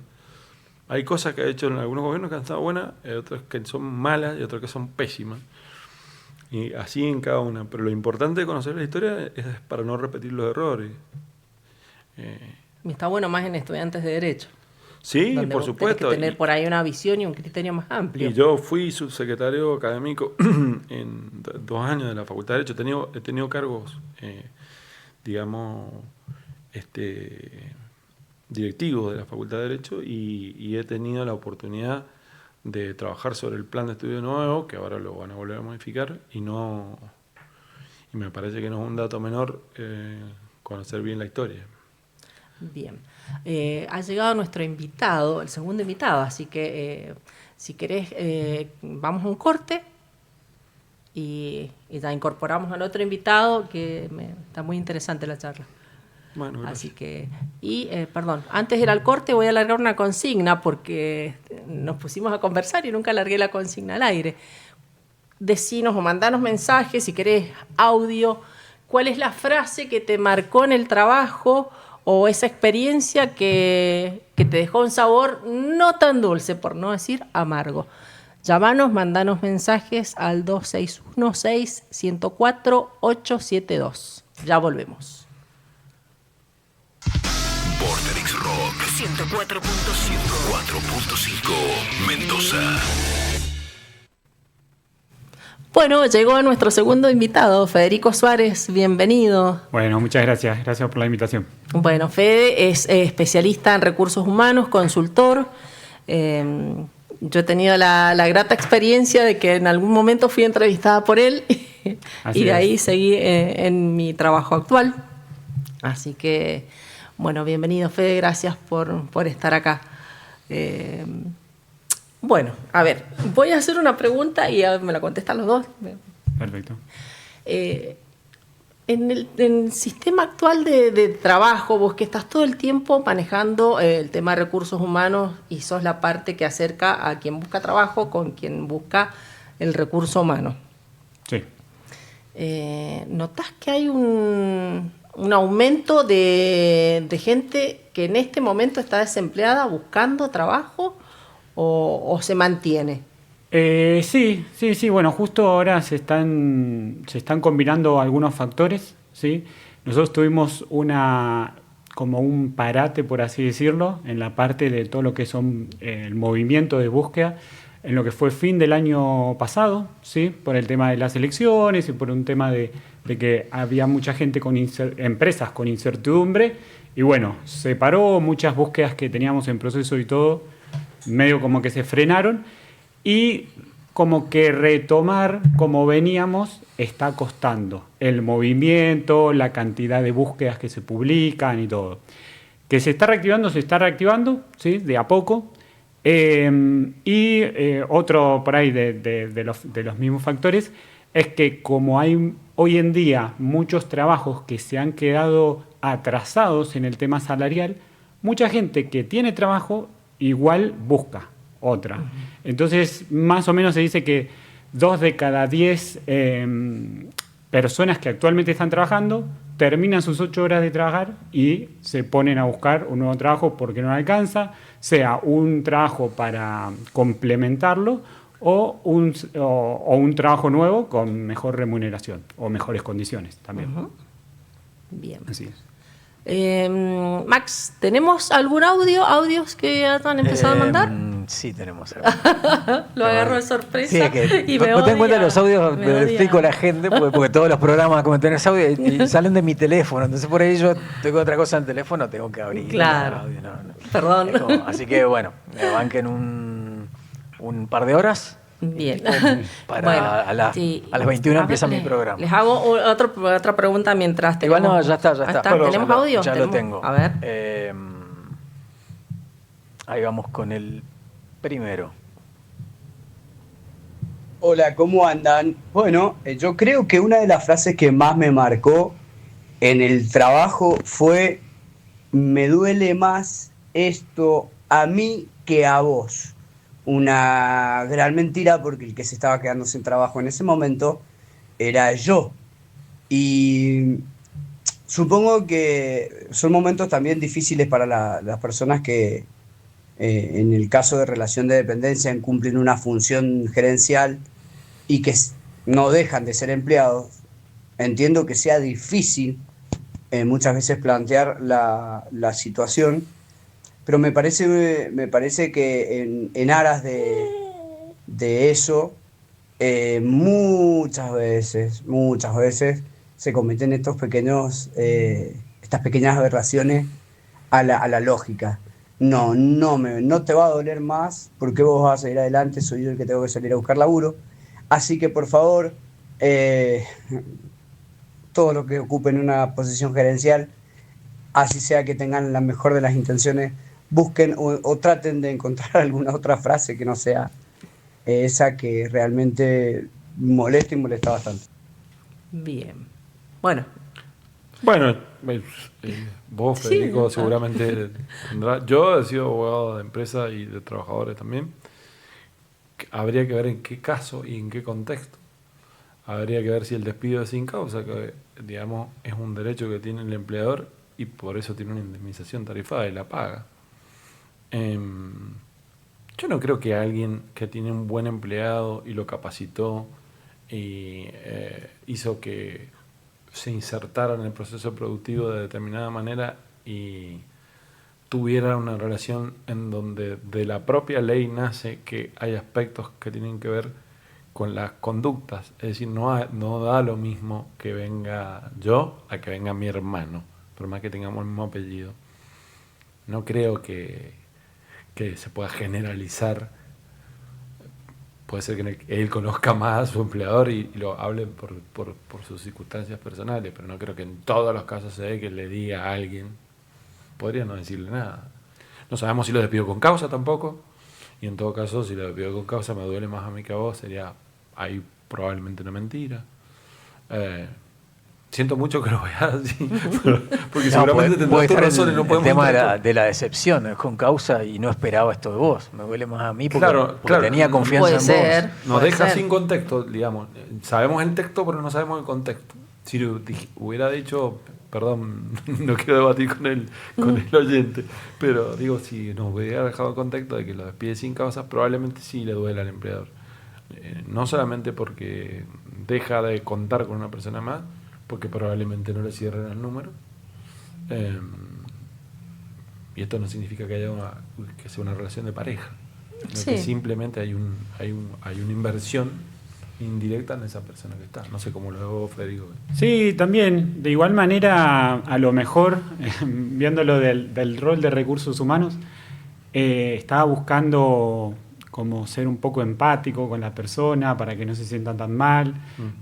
Hay cosas que ha hecho en algunos gobiernos que han estado buenas, otras que son malas y otras que son pésimas. Y así en cada una. Pero lo importante de conocer la historia es para no repetir los errores. Y está bueno más en estudiantes de Derecho. Sí, por supuesto. Tenés que tener por ahí una visión y un criterio más amplio. Y yo fui subsecretario académico en 2 años de la Facultad de Derecho. He tenido cargos, directivos de la Facultad de Derecho y he tenido la oportunidad de trabajar sobre el plan de estudio nuevo, que ahora lo van a volver a modificar, y me parece que no es un dato menor conocer bien la historia. Bien. Ha llegado nuestro invitado, el segundo invitado, así que si querés vamos a un corte y ya incorporamos al otro invitado, que está muy interesante la charla. Bueno, así que, perdón, antes de ir al corte voy a alargar una consigna porque nos pusimos a conversar y nunca alargué la consigna al aire. Decinos o mandanos mensajes, si querés audio, cuál es la frase que te marcó en el trabajo o esa experiencia que te dejó un sabor no tan dulce, por no decir amargo. Llámanos, mandanos mensajes al 2616-104-872. Ya volvemos. Vorterix Rock 104.5 Mendoza. Bueno, llegó nuestro segundo invitado, Federico Suárez, bienvenido. Bueno, muchas gracias. Gracias por la invitación. Bueno, Fede es especialista en recursos humanos, consultor. Yo he tenido la grata experiencia de que en algún momento fui entrevistada por él y de ahí seguí en mi trabajo actual. Así que, bueno, bienvenido, Fede, gracias por estar acá. Bueno, a ver, voy a hacer una pregunta y me la contestan los dos. Perfecto. En el sistema actual de trabajo, vos que estás todo el tiempo manejando el tema de recursos humanos y sos la parte que acerca a quien busca trabajo con quien busca el recurso humano. Sí. ¿Notás que hay un aumento de gente que en este momento está desempleada buscando trabajo o se mantiene? Sí. Bueno, justo ahora se están combinando algunos factores, ¿sí? Nosotros tuvimos como un parate, por así decirlo, en la parte de todo lo que son el movimiento de búsqueda, en lo que fue fin del año pasado, ¿sí? Por el tema de las elecciones y por un tema de que había mucha gente empresas con incertidumbre, y bueno, se paró muchas búsquedas que teníamos en proceso y todo, medio como que se frenaron, y como que retomar como veníamos está costando el movimiento, la cantidad de búsquedas que se publican y todo. Que se está reactivando, ¿sí? De a poco. Otro por ahí de los mismos factores es que como hay hoy en día muchos trabajos que se han quedado atrasados en el tema salarial, mucha gente que tiene trabajo igual busca otra. Entonces, más o menos se dice que 2 de cada 10 personas que actualmente están trabajando terminan sus 8 horas de trabajar y se ponen a buscar un nuevo trabajo porque no alcanza, sea un trabajo para complementarlo o un trabajo nuevo con mejor remuneración o mejores condiciones también. Bien. Así es. Max, ¿tenemos algún audios que ya han empezado a mandar? Sí, tenemos algo. Lo agarro de sorpresa. Sí, es que y me ten en cuenta odia, los audios, me me odia. explico a la gente, porque todos los programas como tenés audio y salen de mi teléfono, entonces por ahí yo tengo otra cosa en el teléfono, tengo que abrir Claro. el audio. No. Perdón. Así que bueno, me banquen un par de horas. Bien. Para Bueno, a las sí. 21 A empieza ver, mi programa. Les hago otra pregunta mientras tenemos... Igual no, ya está. ¿Tenemos audio? Ya lo tengo. A ver. Ahí vamos con el primero. Hola, ¿cómo andan? Bueno, yo creo que una de las frases que más me marcó en el trabajo fue: me duele más esto a mí que a vos. Una gran mentira, porque el que se estaba quedando sin trabajo en ese momento era yo. Y supongo que son momentos también difíciles para las personas que, en el caso de relación de dependencia, cumplen una función gerencial y que no dejan de ser empleados. Entiendo que sea difícil muchas veces plantear la situación, pero me parece que en aras de eso, muchas veces se cometen estas pequeñas aberraciones a la lógica. No te va a doler más porque vos vas a seguir adelante, soy yo el que tengo que salir a buscar laburo. Así que por favor, todos los que ocupen una posición gerencial, así sea que tengan la mejor de las intenciones, busquen o traten de encontrar alguna otra frase que no sea esa, que realmente molesta y molesta bastante. Bien. Bueno, vos, Sí, Federico, ¿no? seguramente tendrás. Yo he sido abogado de empresa y de trabajadores también. Habría que ver en qué caso y en qué contexto. Habría que ver si el despido es sin causa, que digamos es un derecho que tiene el empleador y por eso tiene una indemnización tarifada y la paga. Yo no creo que alguien que tiene un buen empleado y lo capacitó y hizo que se insertara en el proceso productivo de determinada manera y tuviera una relación en donde de la propia ley nace que hay aspectos que tienen que ver con las conductas. Es decir, no da lo mismo que venga yo a que venga mi hermano, por más que tengamos el mismo apellido. No creo que se pueda generalizar. Puede ser que él conozca más a su empleador y lo hable por sus circunstancias personales, pero no creo que en todos los casos se dé que le diga a alguien. Podría no decirle nada. No sabemos si lo despido con causa tampoco. Y en todo caso, si lo despido con causa me duele más a mí que a vos, sería ahí probablemente una mentira. Siento mucho que lo veas así, porque seguramente tendrás tu razón y no podemos... El tema de la decepción, es con causa y no esperaba esto de vos. Me duele más a mí porque, porque tenía confianza en vos. Nos deja sin contexto, digamos. Sabemos el texto, pero no sabemos el contexto. Si hubiera dicho, perdón, no quiero debatir con el oyente, pero digo, si nos hubiera dejado el contexto de que lo despide sin causa, probablemente sí le duele al empleador. No solamente porque deja de contar con una persona más, porque probablemente no le cierren el número. Y esto no significa que sea una relación de pareja, sino que simplemente hay una inversión indirecta en esa persona que está. No sé cómo lo hago, Federico. Sí, también. De igual manera, a lo mejor, viéndolo del rol de recursos humanos, estaba buscando como ser un poco empático con la persona para que no se sientan tan mal,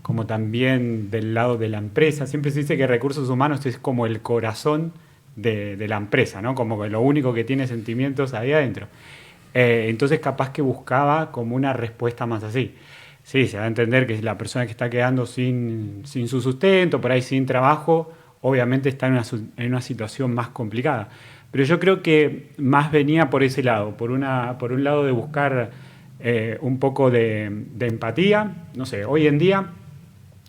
como también del lado de la empresa. Siempre se dice que recursos humanos es como el corazón de la empresa, ¿no? Como que lo único que tiene sentimientos ahí adentro. Entonces capaz que buscaba como una respuesta más así. Sí, se va a entender que la persona que está quedando sin su sustento, por ahí sin trabajo, obviamente está en una situación más complicada. Pero yo creo que más venía por ese lado, por un lado de buscar un poco de empatía. No sé, hoy en día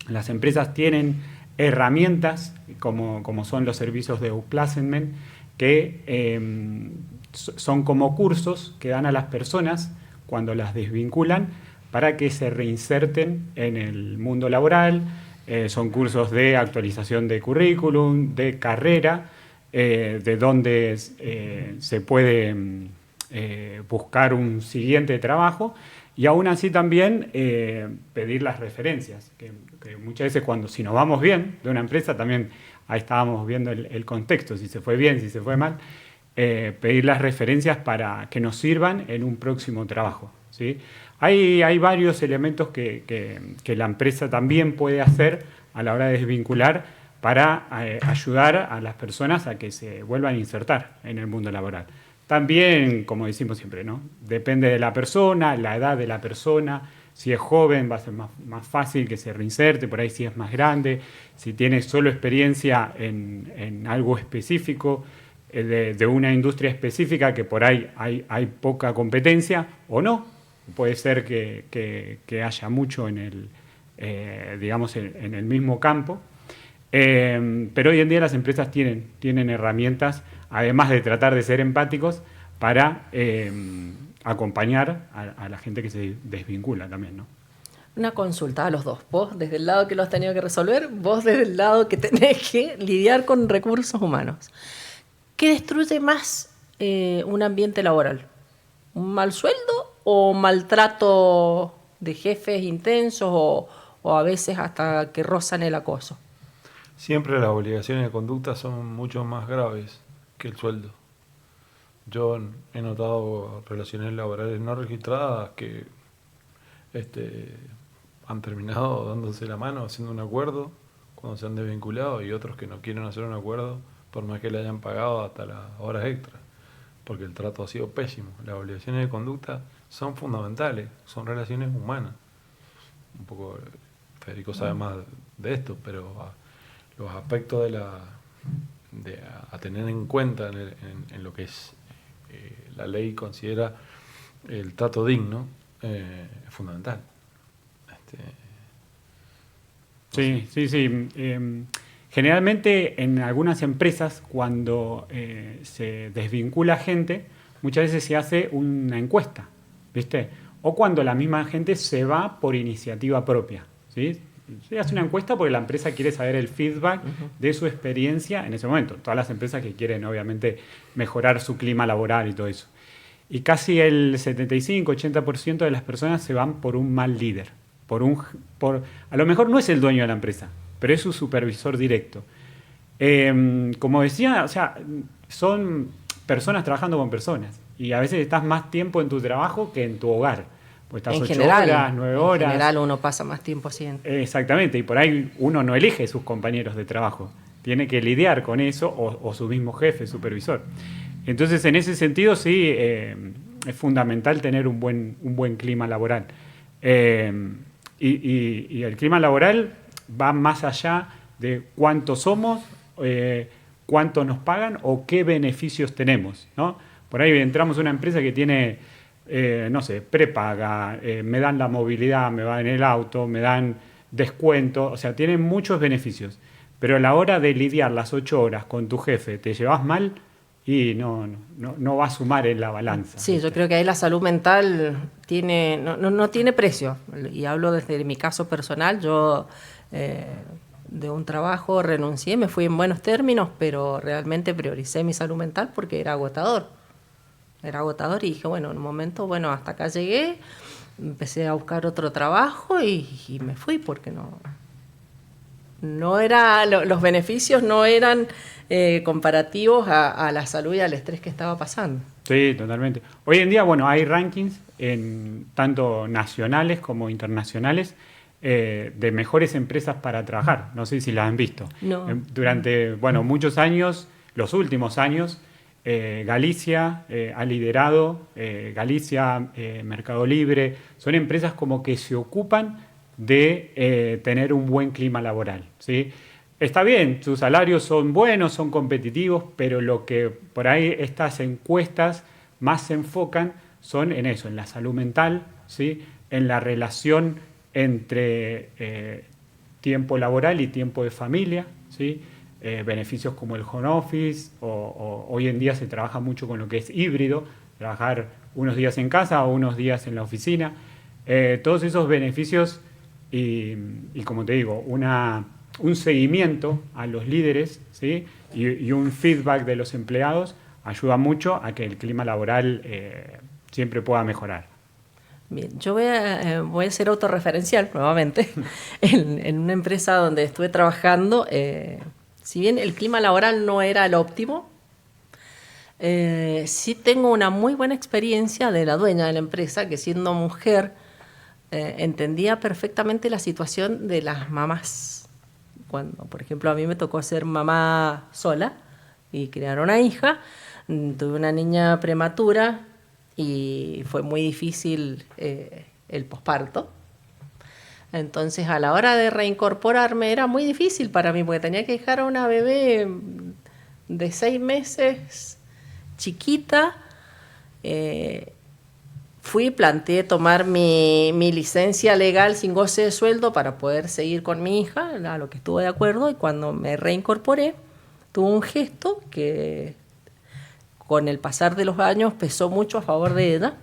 las empresas tienen herramientas como son los servicios de Outplacement, que son como cursos que dan a las personas cuando las desvinculan para que se reinserten en el mundo laboral. Son cursos de actualización de currículum, de carrera, de donde se puede buscar un siguiente trabajo y aún así también pedir las referencias, que muchas veces si nos vamos bien de una empresa, también ahí estábamos viendo el contexto, si se fue bien, si se fue mal, pedir las referencias para que nos sirvan en un próximo trabajo, ¿sí? Hay varios elementos que la empresa también puede hacer a la hora de desvincular para ayudar a las personas a que se vuelvan a insertar en el mundo laboral. También, como decimos siempre, ¿no? Depende de la persona, la edad de la persona. Si es joven va a ser más fácil que se reinserte, por ahí si es más grande, si tiene solo experiencia en algo específico, de una industria específica que por ahí hay poca competencia o no. Puede ser que haya mucho en el mismo campo. Pero hoy en día las empresas tienen herramientas, además de tratar de ser empáticos, para acompañar a la gente que se desvincula también, ¿no? Una consulta a los dos. Vos desde el lado que lo has tenido que resolver, vos desde el lado que tenés que lidiar con recursos humanos. ¿Qué destruye más un ambiente laboral? ¿Un mal sueldo o maltrato de jefes intensos o a veces hasta que rozan el acoso? Siempre las obligaciones de conducta son mucho más graves que el sueldo. Yo he notado relaciones laborales no registradas que han terminado dándose la mano, haciendo un acuerdo cuando se han desvinculado, y otros que no quieren hacer un acuerdo por más que le hayan pagado hasta las horas extras, porque el trato ha sido pésimo. Las obligaciones de conducta son fundamentales, son relaciones humanas. Un poco Federico sabe más de esto, pero los aspectos a tener en cuenta en lo que es la ley considera el trato digno es fundamental. Sí. Generalmente en algunas empresas cuando se desvincula gente, muchas veces se hace una encuesta, ¿viste? O cuando la misma gente se va por iniciativa propia, ¿sí? Se hace una encuesta porque la empresa quiere saber el feedback de su experiencia en ese momento. Todas las empresas que quieren, obviamente, mejorar su clima laboral y todo eso. Y casi el 75-80% de las personas se van por un mal líder, a lo mejor no es el dueño de la empresa, pero es su supervisor directo. Como decía, o sea, son personas trabajando con personas y a veces estás más tiempo en tu trabajo que en tu hogar. Pues estás 8 horas, 9 horas. En general uno pasa más tiempo así. Exactamente, y por ahí uno no elige sus compañeros de trabajo. Tiene que lidiar con eso o su mismo jefe, supervisor. Entonces, en ese sentido, sí, es fundamental tener un buen clima laboral. Y el clima laboral va más allá de cuántos somos, cuánto nos pagan o qué beneficios tenemos, ¿no? Por ahí entramos a una empresa que tiene, no sé, prepaga, me dan la movilidad, me van en el auto, me dan descuento, o sea, tienen muchos beneficios. Pero a la hora de lidiar las 8 horas con tu jefe, te llevas mal y no va a sumar en la balanza. Sí, yo creo que ahí la salud mental no tiene precio. Y hablo desde mi caso personal. Yo de un trabajo renuncié, me fui en buenos términos, pero realmente prioricé mi salud mental porque era agotador. Era agotador y dije, bueno, en un momento, bueno, hasta acá llegué, empecé a buscar otro trabajo y me fui porque no era, los beneficios no eran comparativos a la salud y al estrés que estaba pasando. Sí, totalmente. Hoy en día, bueno, hay rankings tanto nacionales como internacionales de mejores empresas para trabajar. No sé si las han visto. No. Durante, bueno, muchos años, los últimos años, Galicia ha liderado, Galicia, Mercado Libre, son empresas como que se ocupan de tener un buen clima laboral, ¿sí? Está bien, sus salarios son buenos, son competitivos, pero lo que por ahí estas encuestas más se enfocan son en eso, en la salud mental, ¿sí? En la relación entre tiempo laboral y tiempo de familia, ¿sí? Beneficios como el home office, o hoy en día se trabaja mucho con lo que es híbrido, trabajar unos días en casa o unos días en la oficina. Todos esos beneficios y como te digo, un seguimiento a los líderes, ¿sí? y un feedback de los empleados ayuda mucho a que el clima laboral siempre pueda mejorar. Bien, yo voy a ser autorreferencial nuevamente. En una empresa donde estuve trabajando, si bien el clima laboral no era el óptimo, sí tengo una muy buena experiencia de la dueña de la empresa, que siendo mujer entendía perfectamente la situación de las mamás. Cuando, por ejemplo, a mí me tocó ser mamá sola y criar una hija, tuve una niña prematura y fue muy difícil el posparto. Entonces, a la hora de reincorporarme era muy difícil para mí, porque tenía que dejar a una bebé de 6 meses, chiquita. Planteé tomar mi licencia legal sin goce de sueldo para poder seguir con mi hija, a lo que estuve de acuerdo, y cuando me reincorporé, tuve un gesto que con el pasar de los años pesó mucho a favor de ella,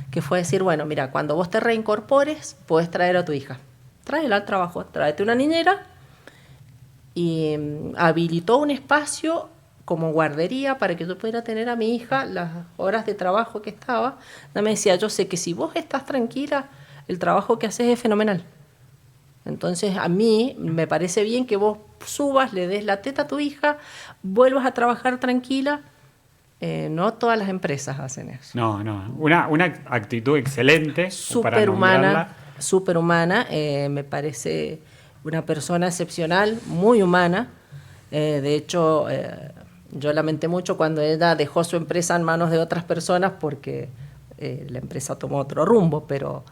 que fue decir, bueno, mira, cuando vos te reincorpores, podés traer a tu hija. Tráela al trabajo, tráete una niñera, y habilitó un espacio como guardería para que yo pudiera tener a mi hija las horas de trabajo que estaba. Ella me decía, yo sé que si vos estás tranquila, el trabajo que haces es fenomenal. Entonces a mí me parece bien que vos subas, le des la teta a tu hija, vuelvas a trabajar tranquila. No todas las empresas hacen eso. No, una actitud excelente. Superhumana. Me parece una persona excepcional, muy humana. De hecho, yo lamenté mucho cuando ella dejó su empresa en manos de otras personas porque la empresa tomó otro rumbo, pero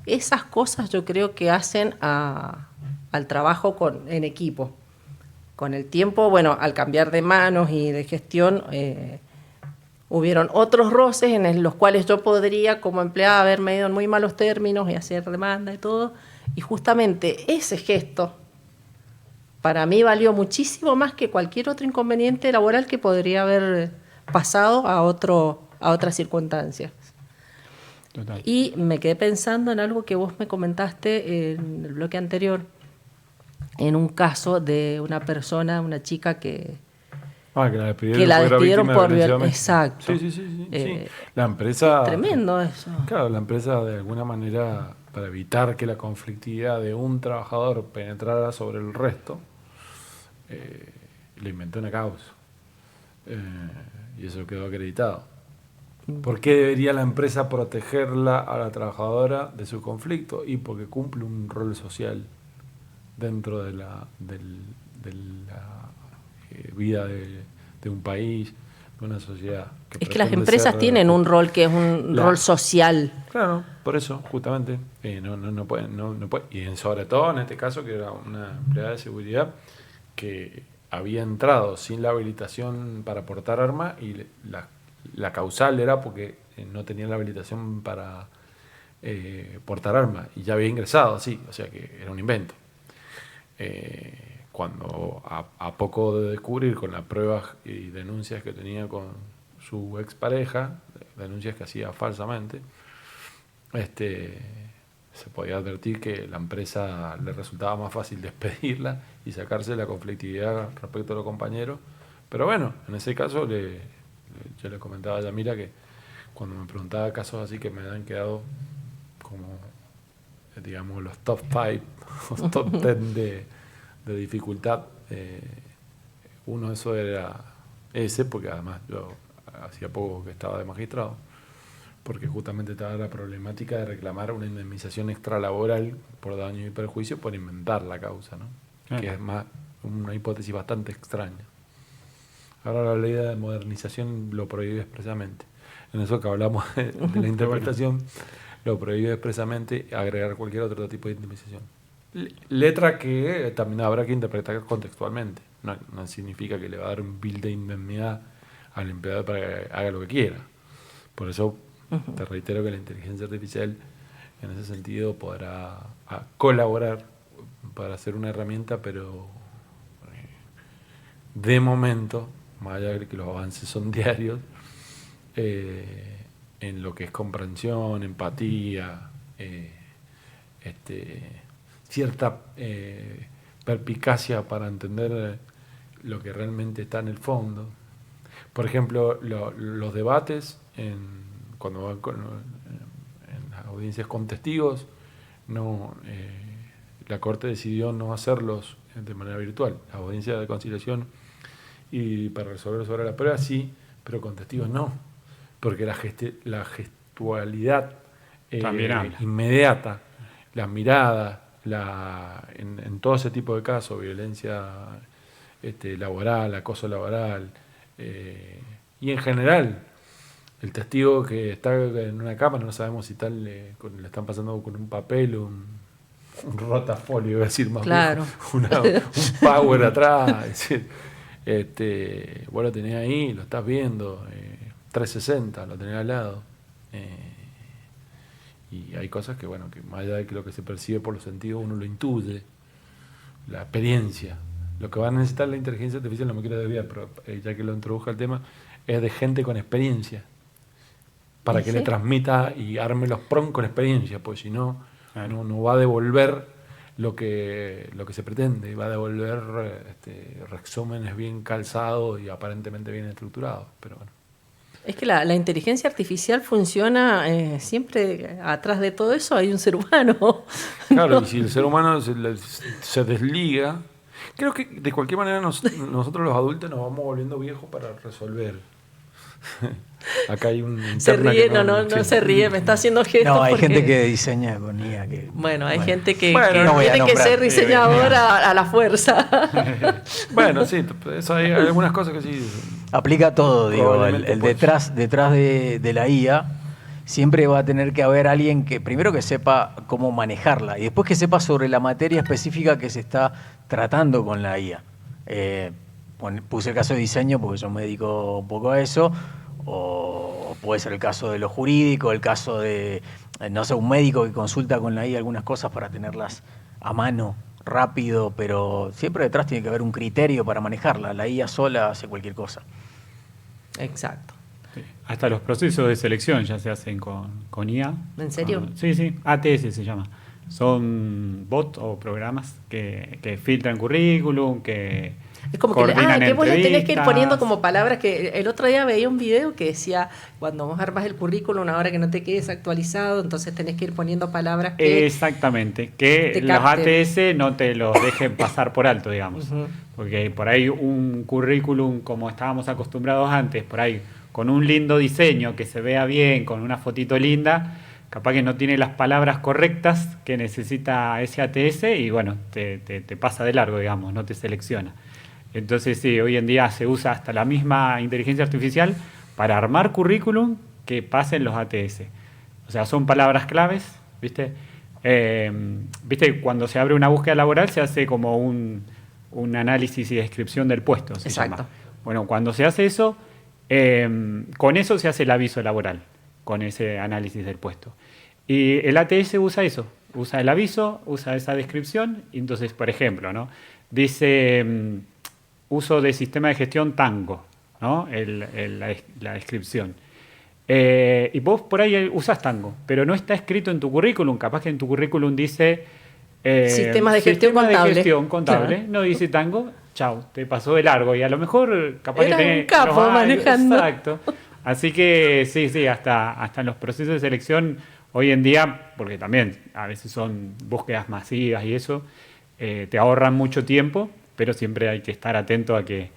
esas cosas yo creo que hacen al trabajo en equipo. Con el tiempo, bueno, al cambiar de manos y de gestión, hubieron otros roces en los cuales yo podría, como empleada, haberme ido en muy malos términos y hacer demanda y todo, y justamente ese gesto para mí valió muchísimo más que cualquier otro inconveniente laboral que podría haber pasado a otras circunstancias. Total. Y me quedé pensando en algo que vos me comentaste en el bloque anterior, en un caso de una persona, una chica que la despidieron por violencia. Exacto. Sí. La empresa... Tremendo eso. Claro, la empresa de alguna manera para evitar que la conflictividad de un trabajador penetrara sobre el resto, le inventé una causa. Y eso quedó acreditado. ¿Por qué debería la empresa protegerla a la trabajadora de su conflicto? Y porque cumple un rol social dentro de la vida de un país, de una sociedad. Es que las empresas tienen un rol que es un rol social. Claro, por eso, justamente, no pueden. Y sobre todo en este caso, que era una empleada de seguridad que había entrado sin la habilitación para portar arma y la causal era porque no tenía la habilitación para portar arma y ya había ingresado, sí, o sea que era un invento. Cuando a poco de descubrir con las pruebas y denuncias que tenía con su expareja, denuncias que hacía falsamente, se podía advertir que la empresa le resultaba más fácil despedirla y sacarse la conflictividad respecto a los compañeros. Pero bueno, en ese caso yo le comentaba a Yamila que cuando me preguntaba casos así que me han quedado como, digamos, los top 5 o top 10 de dificultad, uno de esos era ese, porque además yo hacía poco que estaba de magistrado, porque justamente estaba la problemática de reclamar una indemnización extralaboral por daño y perjuicio por inventar la causa, ¿no? Que es más una hipótesis bastante extraña. Ahora la ley de modernización lo prohíbe expresamente. En eso que hablamos de la interpretación, lo prohíbe expresamente agregar cualquier otro tipo de indemnización. Letra que también habrá que interpretar contextualmente. No significa que le va a dar un bill de indemnidad al empleado para que haga lo que quiera. Por eso te reitero que la inteligencia artificial en ese sentido podrá colaborar para ser una herramienta, pero de momento, más allá de que los avances son diarios, en lo que es comprensión, empatía, cierta perspicacia para entender lo que realmente está en el fondo. Por ejemplo, los debates cuando van en las audiencias con testigos, la Corte decidió no hacerlos de manera virtual. La audiencia de conciliación y para resolver sobre la prueba sí, pero con testigos no, porque la gestualidad inmediata, las miradas, en todo ese tipo de casos, violencia laboral, acoso laboral, y en general el testigo que está en una cámara, no sabemos si le están pasando con un papel, un rotafolio, iba a decir más claro. un power atrás, es decir, vos lo tenés ahí, lo estás viendo, 360, lo tenés al lado, y hay cosas que, bueno, que más allá de que lo que se percibe por los sentidos uno lo intuye, la experiencia. Lo que va a necesitar la inteligencia artificial, no me quiero desviar, pero ya que lo introduje al tema, es de gente con experiencia, para que le transmita y arme los PRON con experiencia, pues si no, no va a devolver lo que se pretende, va a devolver resúmenes bien calzados y aparentemente bien estructurados, pero bueno. Es que la inteligencia artificial funciona siempre, atrás de todo eso hay un ser humano. Claro, ¿no? Y si el ser humano se desliga, creo que de cualquier manera nosotros los adultos nos vamos volviendo viejos para resolver. Acá hay un... Se ríe, no se ríe, me está haciendo gestos. No, hay porque... gente que diseña con IA. Bueno, hay gente que no tiene que ser diseñadora a la fuerza. Bueno, sí, eso hay algunas cosas que sí... Aplica todo, digo, el detrás de la IA siempre va a tener que haber alguien que primero que sepa cómo manejarla y después que sepa sobre la materia específica que se está tratando con la IA. Puse el caso de diseño porque yo me dedico un poco a eso, o puede ser el caso de lo jurídico, el caso de, no sé, un médico que consulta con la IA algunas cosas para tenerlas a mano rápido, pero siempre detrás tiene que haber un criterio para manejarla. La IA sola hace cualquier cosa. Exacto. Sí. Hasta los procesos de selección ya se hacen con IA. ¿En serio? Sí, ATS se llama. Son bots o programas que filtran currículum, que Es como que, coordinan que vos le tenés que ir poniendo entrevistas. como palabras que el otro día veía un video que decía, cuando vos armas el currículum, ahora que no te quedes actualizado, entonces tenés que ir poniendo palabras que... Exactamente, que te los capten. ATS no te los dejen pasar por alto, digamos. Ujú. Porque por ahí un currículum, como estábamos acostumbrados antes, por ahí con un lindo diseño, que se vea bien, con una fotito linda, capaz que no tiene las palabras correctas que necesita ese ATS y bueno, te pasa de largo, digamos, no te selecciona. Entonces sí, hoy en día se usa hasta la misma inteligencia artificial para armar currículum que pasen los ATS. O sea, son palabras claves, ¿viste? ¿Viste? Cuando se abre una búsqueda laboral se hace como un análisis y descripción del puesto, se Exacto. llama. Bueno, cuando se hace eso, con eso se hace el aviso laboral, con ese análisis del puesto. Y el ATS usa eso, usa el aviso, usa esa descripción, y entonces, por ejemplo, ¿no? Dice uso de sistema de gestión Tango, ¿no? La descripción. Y vos por ahí usas Tango, pero no está escrito en tu currículum. Capaz que en tu currículum dice Sistemas de gestión sistema contable. de gestión contable. Claro. No dice Tango, chau, te pasó de largo. Y a lo mejor capaz Eras que tenés un capo los años, manejando. exacto. Así que sí, hasta en los procesos de selección hoy en día, porque también a veces son búsquedas masivas y eso, te ahorran mucho tiempo, pero siempre hay que estar atento a que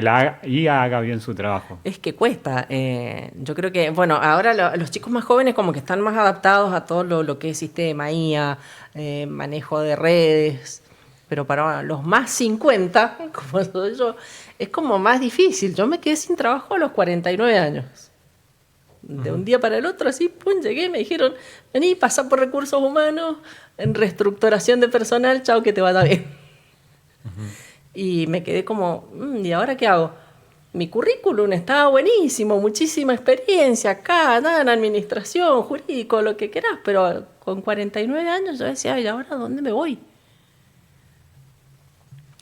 la IA haga bien su trabajo. Es que cuesta. Yo creo que, bueno, ahora los chicos más jóvenes como que están más adaptados a todo lo que es sistema, IA, manejo de redes, pero para los más 50, como soy yo, es como más difícil. Yo me quedé sin trabajo a los 49 años. De un día para el otro, así, pum, llegué, me dijeron, vení, pasá por recursos humanos, en reestructuración de personal, chao, que te vaya bien. Y me quedé como, ¿y ahora qué hago? Mi currículum estaba buenísimo, muchísima experiencia acá, nada en administración, jurídico, lo que querás, pero con 49 años yo decía, ¿y ahora dónde me voy?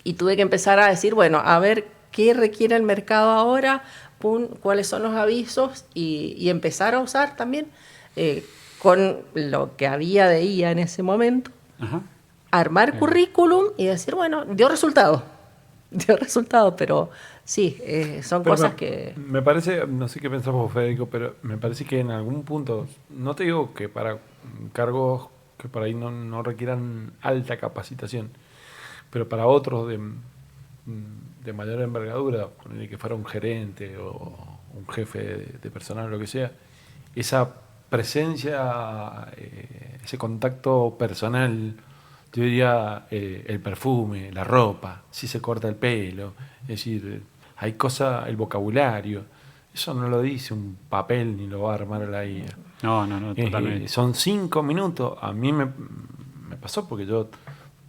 Y tuve que empezar a decir, bueno, a ver qué requiere el mercado ahora, pum, cuáles son los avisos y empezar a usar también con lo que había de IA en ese momento, Ajá. armar currículum y decir, bueno, dio resultado, pero sí, son Pero cosas que... Me parece, no sé qué pensás vos, Federico, pero me parece que en algún punto, no te digo que para cargos que por ahí no requieran alta capacitación, pero para otros de mayor envergadura, ponerle que fuera un gerente o un jefe de personal o lo que sea, esa presencia, ese contacto personal, yo diría el perfume, la ropa, si se corta el pelo, es decir, hay cosas, el vocabulario, eso no lo dice un papel ni lo va a armar la IA. No, totalmente. Son 5 minutos, a mí me pasó porque yo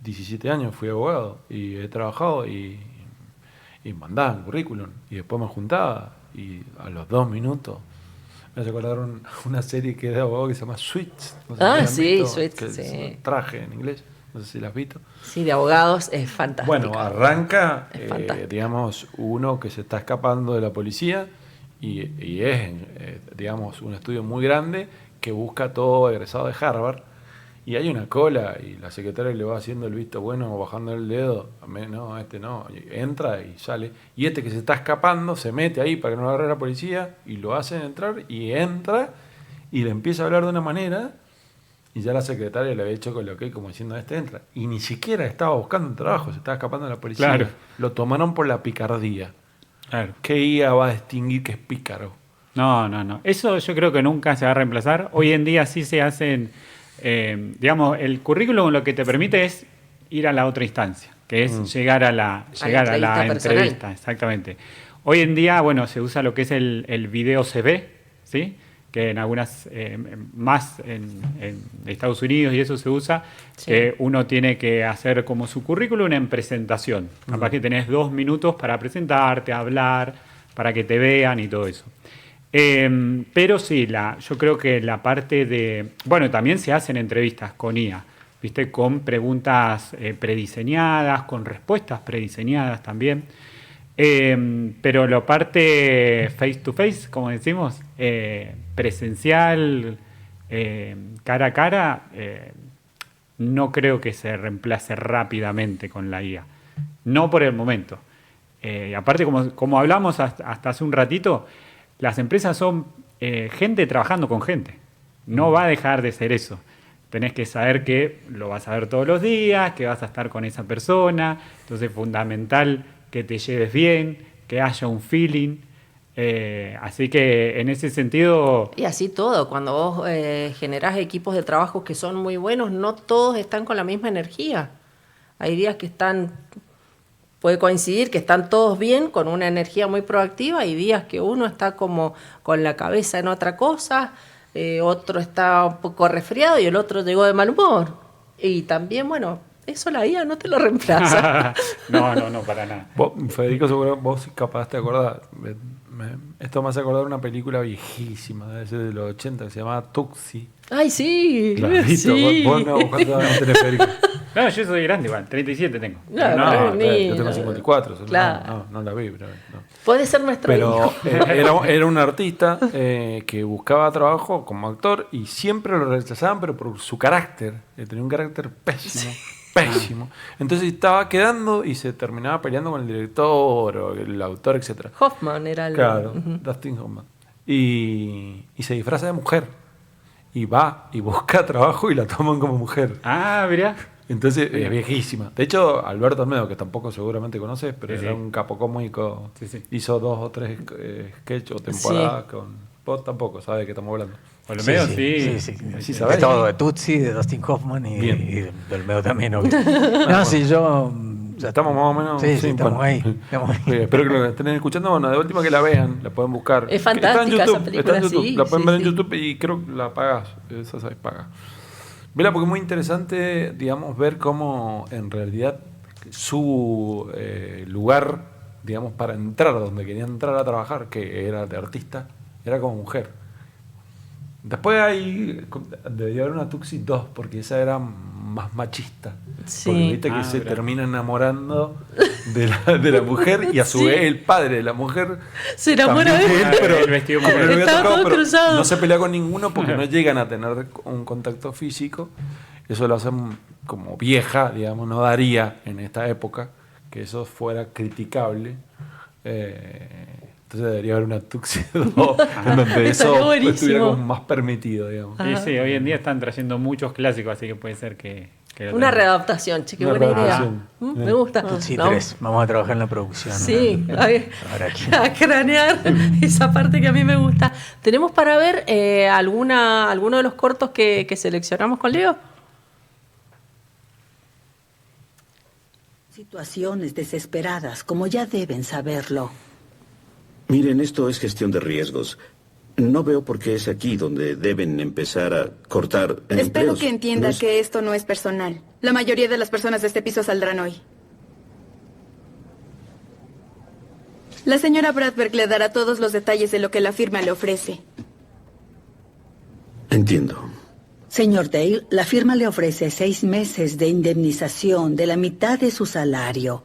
17 años fui abogado y he trabajado y mandaba el currículum y después me juntaba y a los 2 minutos me hace acordar una serie que es de abogado que se llama Suits. No sé si la han sí, visto, Suits, que sí. es traje en inglés, no sé si la has visto. Sí, de abogados es fantástico. Bueno, arranca, Es fantástico. digamos, uno que se está escapando de la policía y es, digamos, un estudio muy grande que busca todo egresado de Harvard y hay una cola y la secretaria le va haciendo el visto bueno o bajando el dedo, no, este no, y entra y sale. Y este que se está escapando se mete ahí para que no lo agarre la policía y lo hacen entrar y entra y le empieza a hablar de una manera. Y ya la secretaria le había hecho con lo que como diciendo, este entra. Y ni siquiera estaba buscando un trabajo, se estaba escapando de la policía. Claro. Lo tomaron por la picardía. Claro. ¿Qué IA va a distinguir que es pícaro? No. Eso yo creo que nunca se va a reemplazar. Hoy en día sí se hacen, digamos, el currículum lo que te permite es ir a la otra instancia, que es llegar a la entrevista entrevista, personal. exactamente. Hoy en día, bueno, se usa lo que es el video CV, ¿sí? Que en algunas, más en Estados Unidos y eso se usa, Sí. que uno tiene que hacer como su currículum en presentación. Capaz que tenés 2 minutos para presentarte, hablar, para que te vean y todo eso. Pero sí, yo creo que la parte de... Bueno, también se hacen entrevistas con IA, ¿viste? Con preguntas prediseñadas, con respuestas prediseñadas también. Pero la parte face to face, como decimos, presencial, cara a cara, no creo que se reemplace rápidamente con la IA. No por el momento. Aparte, como hablamos hasta hace un ratito, las empresas son gente trabajando con gente. No va a dejar de ser eso. Tenés que saber que lo vas a ver todos los días, que vas a estar con esa persona. Entonces es fundamental que te lleves bien, que haya un feeling. Así que en ese sentido... Y así todo, cuando vos generás equipos de trabajo que son muy buenos, no todos están con la misma energía. Hay días que puede coincidir que están todos bien, con una energía muy proactiva, y días que uno está como con la cabeza en otra cosa, otro está un poco resfriado y el otro llegó de mal humor. Y también, bueno, eso la IA no te lo reemplaza. No, para nada. Federico, seguro vos capaz te acordás. Esto me hace acordar una película viejísima, debe ser de los 80, que se llamaba Tuxi. ¡Ay, sí! Clarito, Sí. vos no, ¿cuántos años tenés, Federico? No, yo soy grande igual, 37 tengo. Yo tengo 54, Claro. no la vi, pero no. Puede ser nuestro hijo. Era un artista que buscaba trabajo como actor y siempre lo rechazaban, pero por su carácter. Tenía un carácter pésimo. Pésimo. Entonces estaba quedando y se terminaba peleando con el director o el autor, etc. Hoffman era el... Claro, Dustin Hoffman. Y se disfraza de mujer. Y va y busca trabajo y la toman como mujer. Ah, mirá. Entonces es viejísima. De hecho, Alberto Olmedo, que tampoco seguramente conoces, pero Sí, era sí. un capo cómico, Sí. hizo 2 o 3 sketches o temporadas con... Vos tampoco sabés de qué estamos hablando. Olmedo, Sí, Sí, De ¿sabés? todo, de Tutsi, de Dustin Hoffman y de Olmedo también, obvio. No, sí, yo... Ya estamos más o menos... Sí, estamos bueno. ahí. Espero que lo estén escuchando. Bueno, de última que la vean, la pueden buscar. Es fantástica esa película, Está en YouTube, sí, la pueden sí, ver en sí. YouTube y creo que la pagás. Esa sabes, paga. Vela, porque es muy interesante, digamos, ver cómo en realidad su lugar, digamos, para entrar donde quería entrar a trabajar, que era de artista, era como mujer. Después debió haber una Tuxi 2, porque esa era más machista. Sí. Porque viste que se mirá. termina enamorando de la mujer y a su Sí. vez el padre de la mujer Se enamora también de él. pero El vestido como no le había Estaba tocado, todo pero cruzado. no se pelea con ninguno porque no llegan a tener un contacto físico. Eso lo hacen como vieja, digamos, no daría en esta época que eso fuera criticable. Entonces debería haber una Tuxi 2 en donde Estaría eso buenísimo. estuviera como más permitido, digamos. Sí, hoy en día están trayendo muchos clásicos, así que puede ser que lo Una tengan. readaptación, che, qué Una buena idea. readaptación. Me gusta. Tutsi Vamos- 3, vamos a trabajar en la producción. Sí, Ahora aquí. a cranear esa parte que a mí me gusta. ¿Tenemos para ver alguno de los cortos que seleccionamos con Leo? Situaciones desesperadas, como ya deben saberlo. Miren, esto es gestión de riesgos. No veo por qué es aquí donde deben empezar a cortar Espero empleos. que entienda No es- que esto no es personal. La mayoría de las personas de este piso saldrán hoy. La señora Bradberg le dará todos los detalles de lo que la firma le ofrece. Entiendo. Señor Dale, la firma le ofrece 6 meses de indemnización de la mitad de su salario.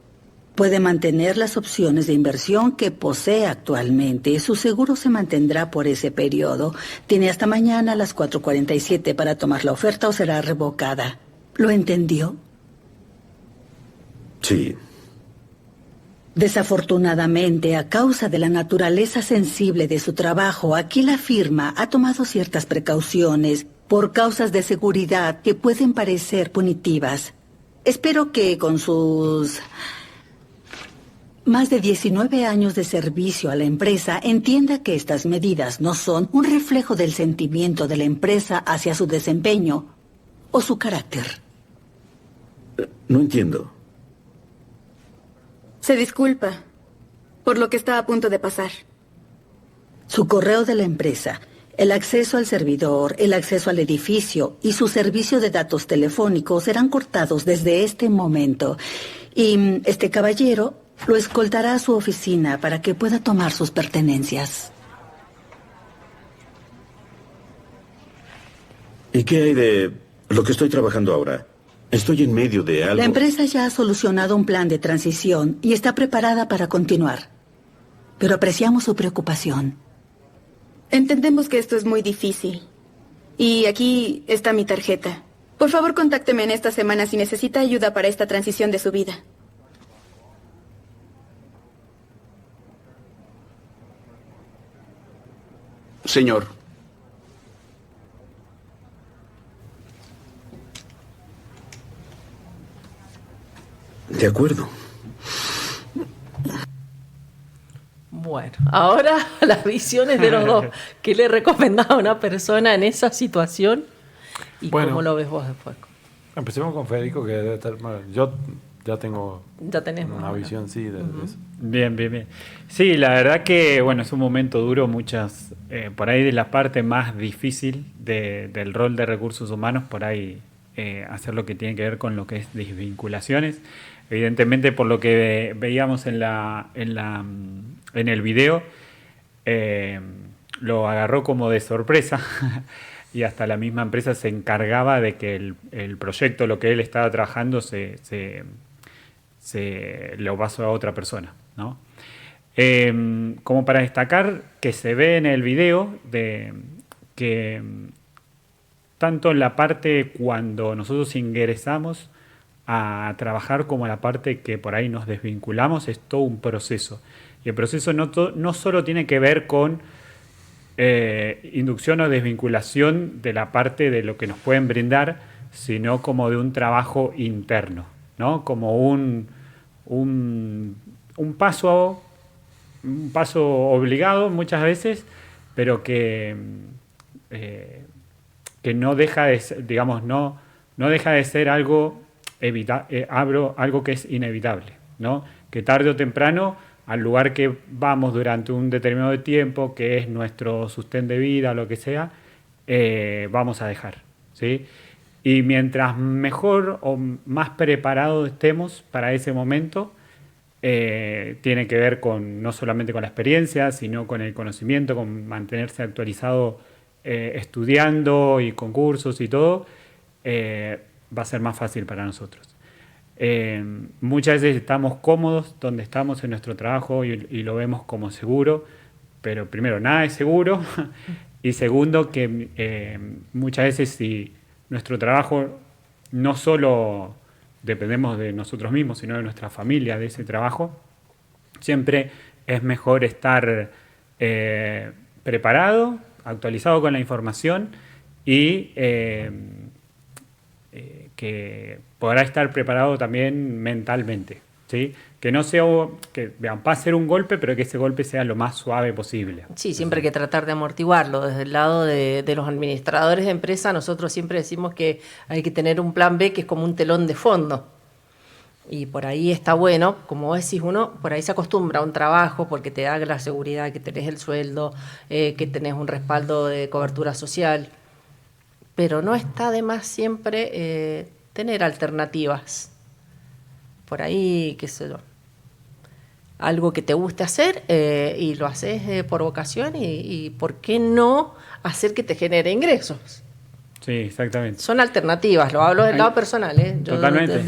Puede mantener las opciones de inversión que posee actualmente. Su seguro se mantendrá por ese periodo. Tiene hasta mañana a las 4:47 para tomar la oferta o será revocada. ¿Lo entendió? Sí. Desafortunadamente, a causa de la naturaleza sensible de su trabajo, aquí la firma ha tomado ciertas precauciones por causas de seguridad que pueden parecer punitivas. Espero que con sus más de 19 años de servicio a la empresa entienda que estas medidas no son un reflejo del sentimiento de la empresa hacia su desempeño o su carácter. No entiendo. Se disculpa por lo que está a punto de pasar. Su correo de la empresa, el acceso al servidor, el acceso al edificio y su servicio de datos telefónicos serán cortados desde este momento. Y este caballero lo escoltará a su oficina para que pueda tomar sus pertenencias. ¿Y qué hay de lo que estoy trabajando ahora? Estoy en medio de algo. La empresa ya ha solucionado un plan de transición y está preparada para continuar. Pero apreciamos su preocupación. Entendemos que esto es muy difícil. Y aquí está mi tarjeta. Por favor, contácteme en esta semana si necesita ayuda para esta transición de su vida. señor. De acuerdo. Bueno, ahora las visiones de los dos. ¿Qué le recomendás a una persona en esa situación? ¿Y Bueno, cómo lo ves vos después? Empecemos con Federico, que debe estar mal. Yo ya tengo tenés una visión, sí, de eso. Bien, bien, bien. Sí, la verdad que, bueno, es un momento duro, muchas, por ahí de la parte más difícil del rol de recursos humanos, por ahí hacer lo que tiene que ver con lo que es desvinculaciones. Evidentemente, por lo que veíamos en el video, lo agarró como de sorpresa y hasta la misma empresa se encargaba de que el proyecto, lo que él estaba trabajando, se lo pasó a otra persona, ¿no? Como para destacar que se ve en el video de que tanto en la parte cuando nosotros ingresamos a trabajar como en la parte que por ahí nos desvinculamos, es todo un proceso. Y el proceso no solo tiene que ver con inducción o desvinculación de la parte de lo que nos pueden brindar, sino como de un trabajo interno, ¿no? Como un paso obligado muchas veces, pero que no deja de ser, digamos, no deja de ser algo algo que es inevitable, ¿no? Que tarde o temprano, al lugar que vamos durante un determinado tiempo, que es nuestro sostén de vida, lo que sea, vamos a dejar, ¿sí? Y mientras mejor o más preparados estemos para ese momento, tiene que ver no solamente con la experiencia, sino con el conocimiento, con mantenerse actualizado estudiando y con cursos y todo, va a ser más fácil para nosotros. Muchas veces estamos cómodos donde estamos en nuestro trabajo y lo vemos como seguro, pero primero, nada es seguro, y segundo, que muchas veces si nuestro trabajo no solo dependemos de nosotros mismos, sino de nuestra familia, de ese trabajo, siempre es mejor estar preparado, actualizado con la información y que podrá estar preparado también mentalmente, ¿sí? Que no sea, que va a ser un golpe, pero que ese golpe sea lo más suave posible. Sí, siempre hay que tratar de amortiguarlo. Desde el lado de los administradores de empresa, nosotros siempre decimos que hay que tener un plan B que es como un telón de fondo. Y por ahí está bueno, como vos decís, uno por ahí se acostumbra a un trabajo porque te da la seguridad que tenés el sueldo, que tenés un respaldo de cobertura social, pero no está de más siempre tener alternativas. Por ahí, qué sé yo, algo que te guste hacer y lo haces por vocación y ¿por qué no hacer que te genere ingresos? Sí, exactamente. Son alternativas, lo hablo del lado personal. Yo Totalmente.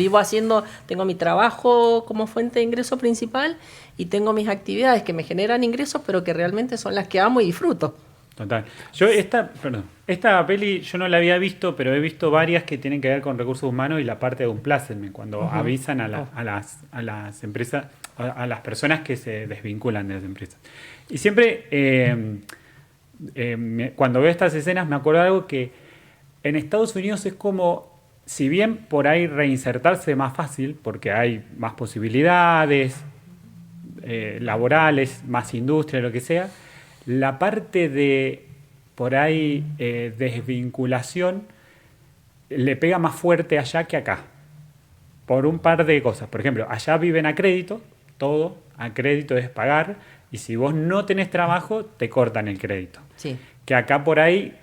tengo mi trabajo como fuente de ingreso principal y tengo mis actividades que me generan ingresos, pero que realmente son las que amo y disfruto. Total. Yo esta peli yo no la había visto, pero he visto varias que tienen que ver con recursos humanos y la parte de unplacement, cuando avisan a las empresas, a las personas que se desvinculan de las empresas. Y siempre, cuando veo estas escenas, me acuerdo de algo que en Estados Unidos es como, si bien por ahí reinsertarse es más fácil, porque hay más posibilidades laborales, más industria, lo que sea, la parte de, por ahí, desvinculación le pega más fuerte allá que acá, por un par de cosas. Por ejemplo, allá viven a crédito, todo a crédito es pagar, y si vos no tenés trabajo, te cortan el crédito. Sí. Que acá por ahí,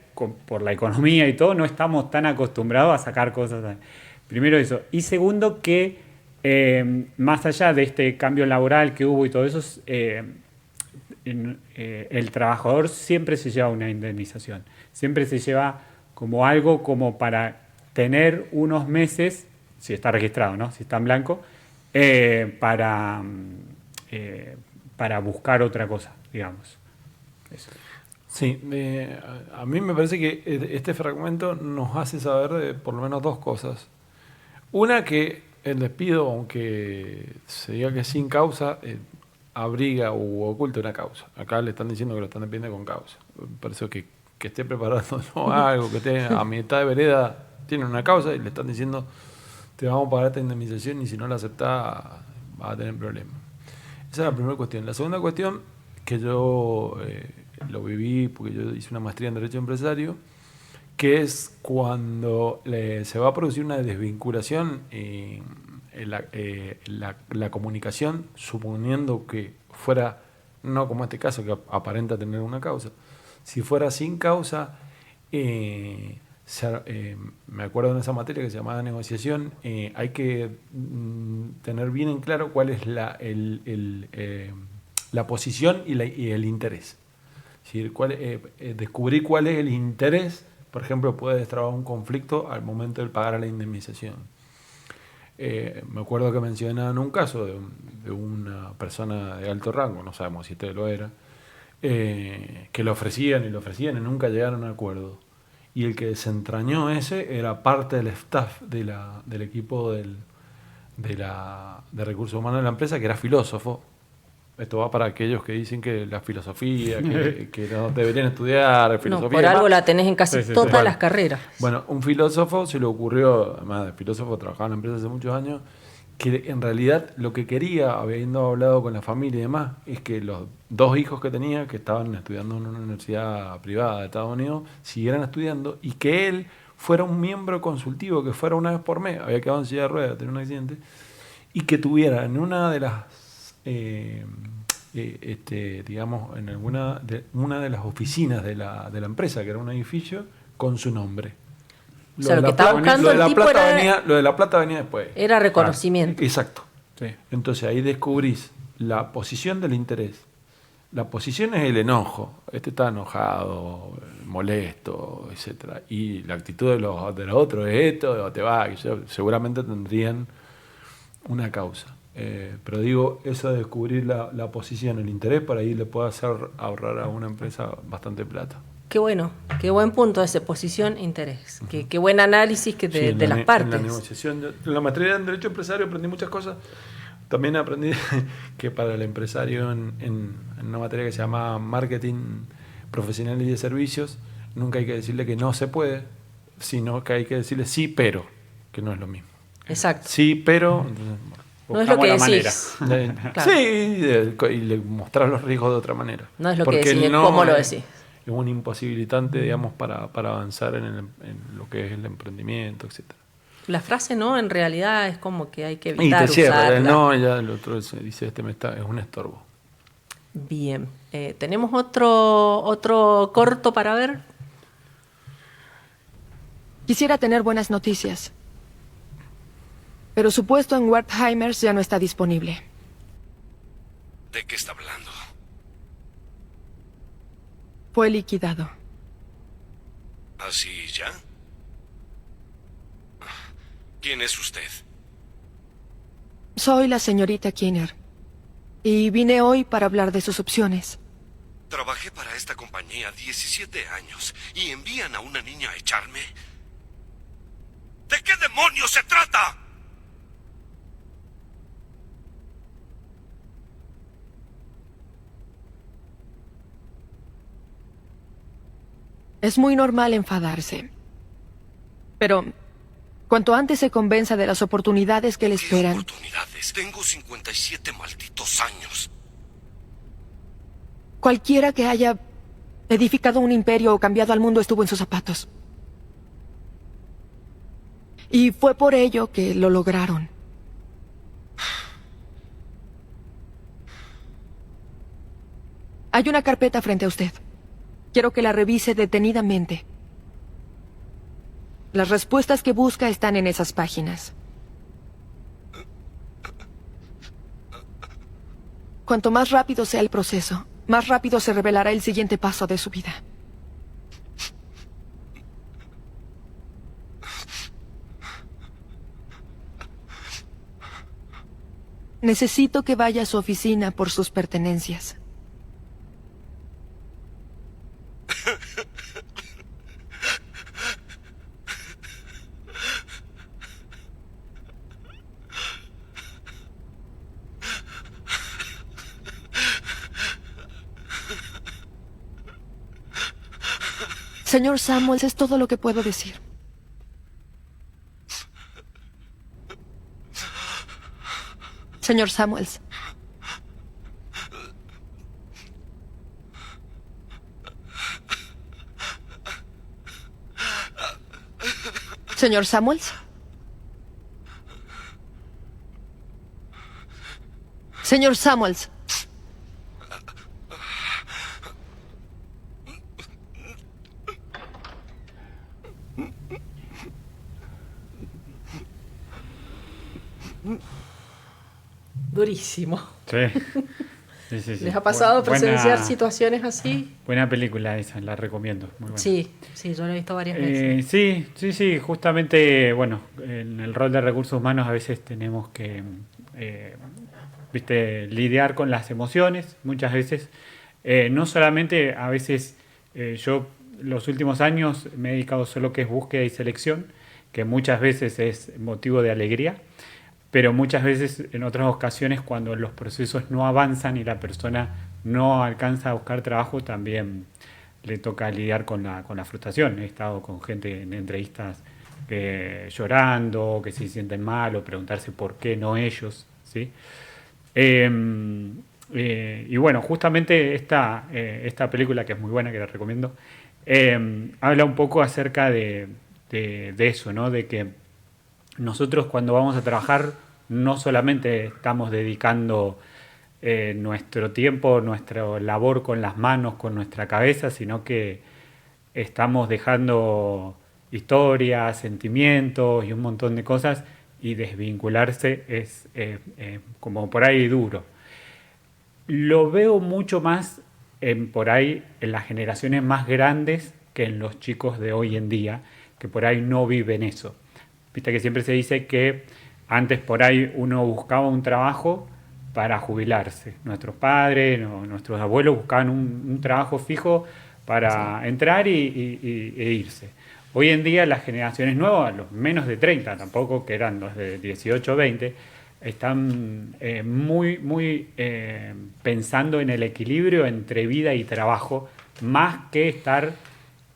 por la economía y todo, no estamos tan acostumbrados a sacar cosas. Primero eso. Y segundo, que más allá de este cambio laboral que hubo y todo eso, el trabajador siempre se lleva una indemnización, siempre se lleva como algo como para tener unos meses, si está registrado, ¿no? Si está en blanco, para buscar otra cosa, digamos. Eso. Sí, a mí me parece que este fragmento nos hace saber de por lo menos dos cosas. Una, que el despido, aunque se diga que sin causa, abriga u oculta una causa. Acá le están diciendo que lo están despidiendo con causa. Por eso que esté preparando algo, que esté a mitad de vereda, tiene una causa y le están diciendo te vamos a pagar esta indemnización y si no la aceptás vas a tener problemas. Esa es la primera cuestión. La segunda cuestión, que yo lo viví porque yo hice una maestría en Derecho Empresario, que es cuando se va a producir una desvinculación la comunicación, suponiendo que fuera, no como este caso que aparenta tener una causa, si fuera sin causa, me acuerdo de esa materia que se llamaba negociación, hay que tener bien en claro cuál es la posición y el interés. Es decir, descubrir cuál es el interés, por ejemplo, puede destrabar un conflicto al momento de pagar la indemnización. Me acuerdo que mencionaban un caso de una persona de alto rango, no sabemos si este lo era, que lo ofrecían y nunca llegaron a un acuerdo. Y el que desentrañó ese era parte del staff del equipo de recursos humanos de la empresa, que era filósofo. Esto va para aquellos que dicen que la filosofía, que no deberían estudiar filosofía. No, por algo la tenés en casi todas las carreras. Bueno, un filósofo se le ocurrió, además de filósofo, trabajaba en la empresa hace muchos años, que en realidad lo que quería, habiendo hablado con la familia y demás, es que los 2 hijos que tenía, que estaban estudiando en una universidad privada de Estados Unidos, siguieran estudiando y que él fuera un miembro consultivo, que fuera una vez por mes, había quedado en silla de ruedas, tenía un accidente, y que tuviera en una de las digamos, en una de las oficinas de la empresa, que era un edificio, con su nombre. O sea, lo que estaba buscando el tipo era... Lo de la plata venía después. Era reconocimiento. Exacto. Sí. Entonces ahí descubrís la posición del interés. La posición es el enojo. Este está enojado, molesto, etcétera. Y la actitud de los otros es esto, o te va, seguramente tendrían una causa. Pero digo, eso de descubrir la posición, el interés, por ahí le puede hacer ahorrar a una empresa bastante plata. Qué bueno, qué buen punto ese, posición e interés. Qué buen análisis de las partes. En la negociación, en la materia de Derecho Empresario aprendí muchas cosas. También aprendí que para el empresario en una materia que se llama Marketing Profesional y de Servicios, nunca hay que decirle que no se puede, sino que hay que decirle sí, pero, que no es lo mismo. Exacto. Sí, pero... Entonces, no es lo que decís. Claro. Sí, y le mostrás los riesgos de otra manera. No es lo que decís, es cómo lo decís. Es un imposibilitante, digamos, para avanzar en lo que es el emprendimiento, etcétera. La frase no, en realidad es como que hay que evitar y te cierra, usarla. No, ya el otro dice, es un estorbo. Bien. ¿Tenemos otro corto para ver? Quisiera tener buenas noticias. Pero su puesto en Wertheimers ya no está disponible. ¿De qué está hablando? Fue liquidado. ¿Así ya? ¿Quién es usted? Soy la señorita Kinner. Y vine hoy para hablar de sus opciones. Trabajé para esta compañía 17 años y envían a una niña a echarme. ¿De qué demonios se trata? Es muy normal enfadarse. Pero cuanto antes se convenza de las oportunidades que le esperan... ¿Qué oportunidades? Tengo 57 malditos años. Cualquiera que haya edificado un imperio o cambiado al mundo estuvo en sus zapatos. Y fue por ello que lo lograron. Hay una carpeta frente a usted. Quiero que la revise detenidamente. Las respuestas que busca están en esas páginas. Cuanto más rápido sea el proceso, más rápido se revelará el siguiente paso de su vida. Necesito que vaya a su oficina por sus pertenencias. Señor Samuels, es todo lo que puedo decir. Señor Samuels. Señor Samuels. Señor Samuels. Durísimo. Sí. Sí. ¿Les ha pasado presenciar Buena- situaciones así? Buena película esa, la recomiendo. Muy buena. Sí, yo lo he visto varias veces. Sí, justamente, bueno, en el rol de recursos humanos a veces tenemos que, lidiar con las emociones, muchas veces. No solamente, a veces, yo los últimos años me he dedicado solo a lo que es búsqueda y selección, que muchas veces es motivo de alegría, pero muchas veces en otras ocasiones cuando los procesos no avanzan y la persona no alcanza a buscar trabajo, también le toca lidiar con la frustración. He estado con gente en entrevistas llorando, que se sienten mal o preguntarse por qué no ellos, ¿sí? Y bueno, justamente esta película, que es muy buena, que la recomiendo, habla un poco acerca de eso, ¿no? De que nosotros cuando vamos a trabajar no solamente estamos dedicando nuestro tiempo, nuestra labor con las manos, con nuestra cabeza, sino que estamos dejando historias, sentimientos y un montón de cosas, y desvincularse es como por ahí duro. Lo veo mucho más por ahí en las generaciones más grandes que en los chicos de hoy en día, que por ahí no viven eso. Viste que siempre se dice que antes por ahí uno buscaba un trabajo para jubilarse. Nuestros padres, nuestros abuelos buscaban un trabajo fijo para entrar e irse. Hoy en día las generaciones nuevas, los menos de 30, tampoco que eran los de 18 o 20, están muy pensando en el equilibrio entre vida y trabajo, más que estar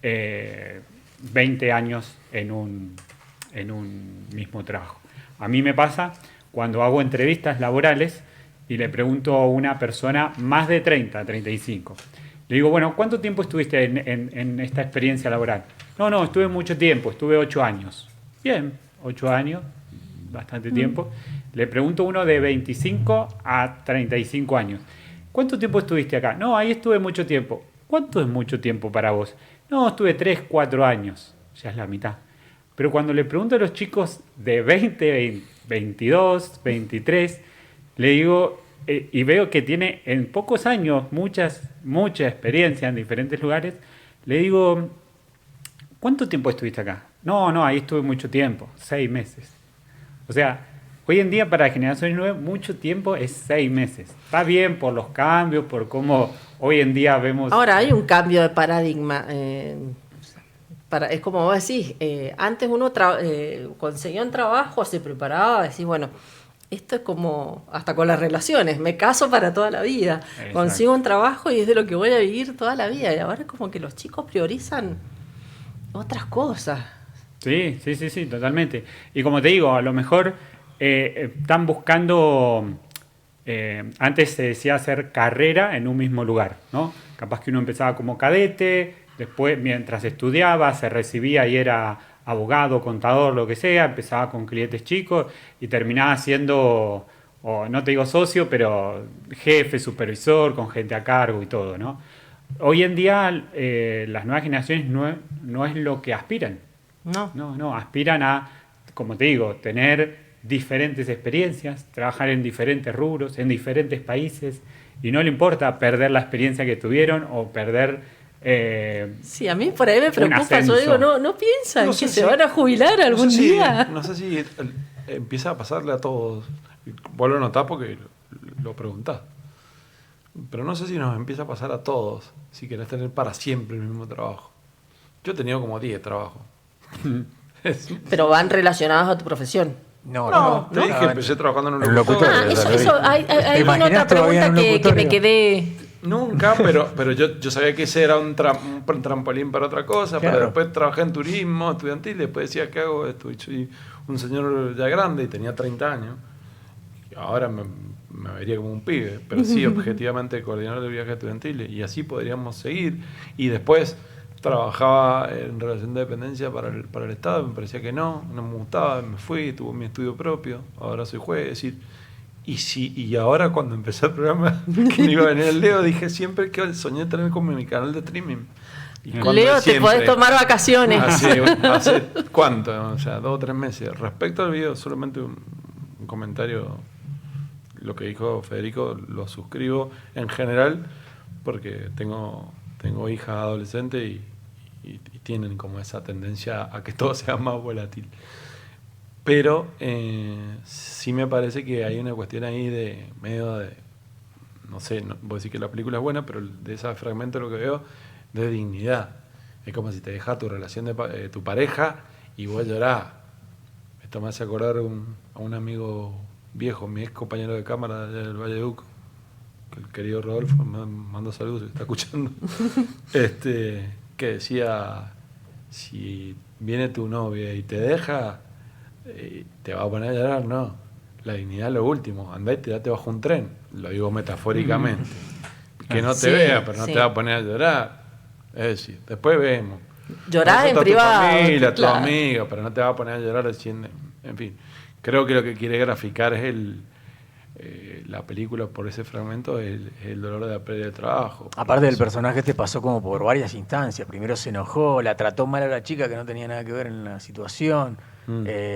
20 años en un mismo trabajo. A mí me pasa cuando hago entrevistas laborales y le pregunto a una persona más de 30, 35. Le digo, bueno, ¿cuánto tiempo estuviste en esta experiencia laboral? No, estuve mucho tiempo, estuve 8 años. Bien, 8 años, bastante tiempo. Le pregunto a uno de 25 a 35 años. ¿Cuánto tiempo estuviste acá? No, ahí estuve mucho tiempo. ¿Cuánto es mucho tiempo para vos? No, estuve 3, 4 años. Ya es la mitad. Pero cuando le pregunto a los chicos de 20, 22, 23, le digo, y veo que tiene en pocos años mucha experiencia en diferentes lugares, le digo, ¿cuánto tiempo estuviste acá? No, ahí estuve mucho tiempo, 6 meses. O sea, hoy en día para generaciones nuevas mucho tiempo es 6 meses. Está bien por los cambios, por cómo hoy en día vemos... Ahora hay un cambio de paradigma. Es como vos decís, antes uno conseguía un trabajo, se preparaba, decís, bueno, esto es como hasta con las relaciones, me caso para toda la vida, Exacto. Consigo un trabajo y es de lo que voy a vivir toda la vida. Y ahora es como que los chicos priorizan otras cosas. Sí, totalmente. Y como te digo, a lo mejor están buscando, antes se decía hacer carrera en un mismo lugar, ¿no? Capaz que uno empezaba como cadete, después mientras estudiaba se recibía y era abogado, contador, lo que sea, empezaba con clientes chicos y terminaba siendo, o no te digo socio, pero jefe, supervisor, con gente a cargo y todo, ¿no? Hoy en día las nuevas generaciones no es lo que aspiran. No, aspiran a, como te digo, tener diferentes experiencias, trabajar en diferentes rubros, en diferentes países, y no le importa perder la experiencia que tuvieron o perder... sí, a mí por ahí me preocupa. Yo digo, ¿no piensan que se van a jubilar algún día? No sé si empieza a pasarle a todos. Vuelvo a notar porque lo preguntás. Pero no sé si nos empieza a pasar a todos si querés tener para siempre el mismo trabajo. Yo he tenido como 10 trabajos. Pero van relacionados a tu profesión. No, te dije que empecé trabajando en un locutorio. Eso, hay una otra pregunta que me quedé... Nunca, pero yo sabía que ese era un trampolín para otra cosa, Claro. pero después trabajé en turismo estudiantil, después decía, ¿qué hago esto? Y soy un señor ya grande y tenía 30 años. Y ahora me vería como un pibe, pero sí, objetivamente coordinador de viajes estudiantiles, y así podríamos seguir. Y después trabajaba en relación de dependencia para el Estado, me parecía que no me gustaba, me fui, tuve mi estudio propio, ahora soy juez, es decir... Y ahora cuando empecé el programa, que me iba a venir el Leo, dije siempre que soñé tener como mi canal de streaming. Y cuando Leo, te siempre, podés tomar vacaciones. Hace ¿cuánto? O sea, 2 o 3 meses. Respecto al video, solamente un comentario. Lo que dijo Federico lo suscribo en general, porque tengo hijas adolescentes y tienen como esa tendencia a que todo sea más volátil. Pero sí me parece que hay una cuestión ahí de medio de, no sé, no voy a decir que la película es buena, pero de ese fragmento lo que veo, de dignidad. Es como si te dejas tu relación de tu pareja y vos llorás. Esto me hace acordar a un amigo viejo, mi ex compañero de cámara del Valle de Uco, que el querido Rodolfo, me mando saludos si está escuchando, que decía, si viene tu novia y te deja... ¿te va a poner a llorar? No. La dignidad es lo último. Andá y tirate bajo un tren. Lo digo metafóricamente. Que no te vea, pero no te va a poner a llorar. Es decir, después vemos. Llorar en privado. Tu familia, tu claro. amiga, pero no te va a poner a llorar. En fin, creo que lo que quiere graficar es la película por ese fragmento, el dolor de la pérdida de trabajo. Aparte del personaje pasó como por varias instancias. Primero se enojó, la trató mal a la chica que no tenía nada que ver en la situación,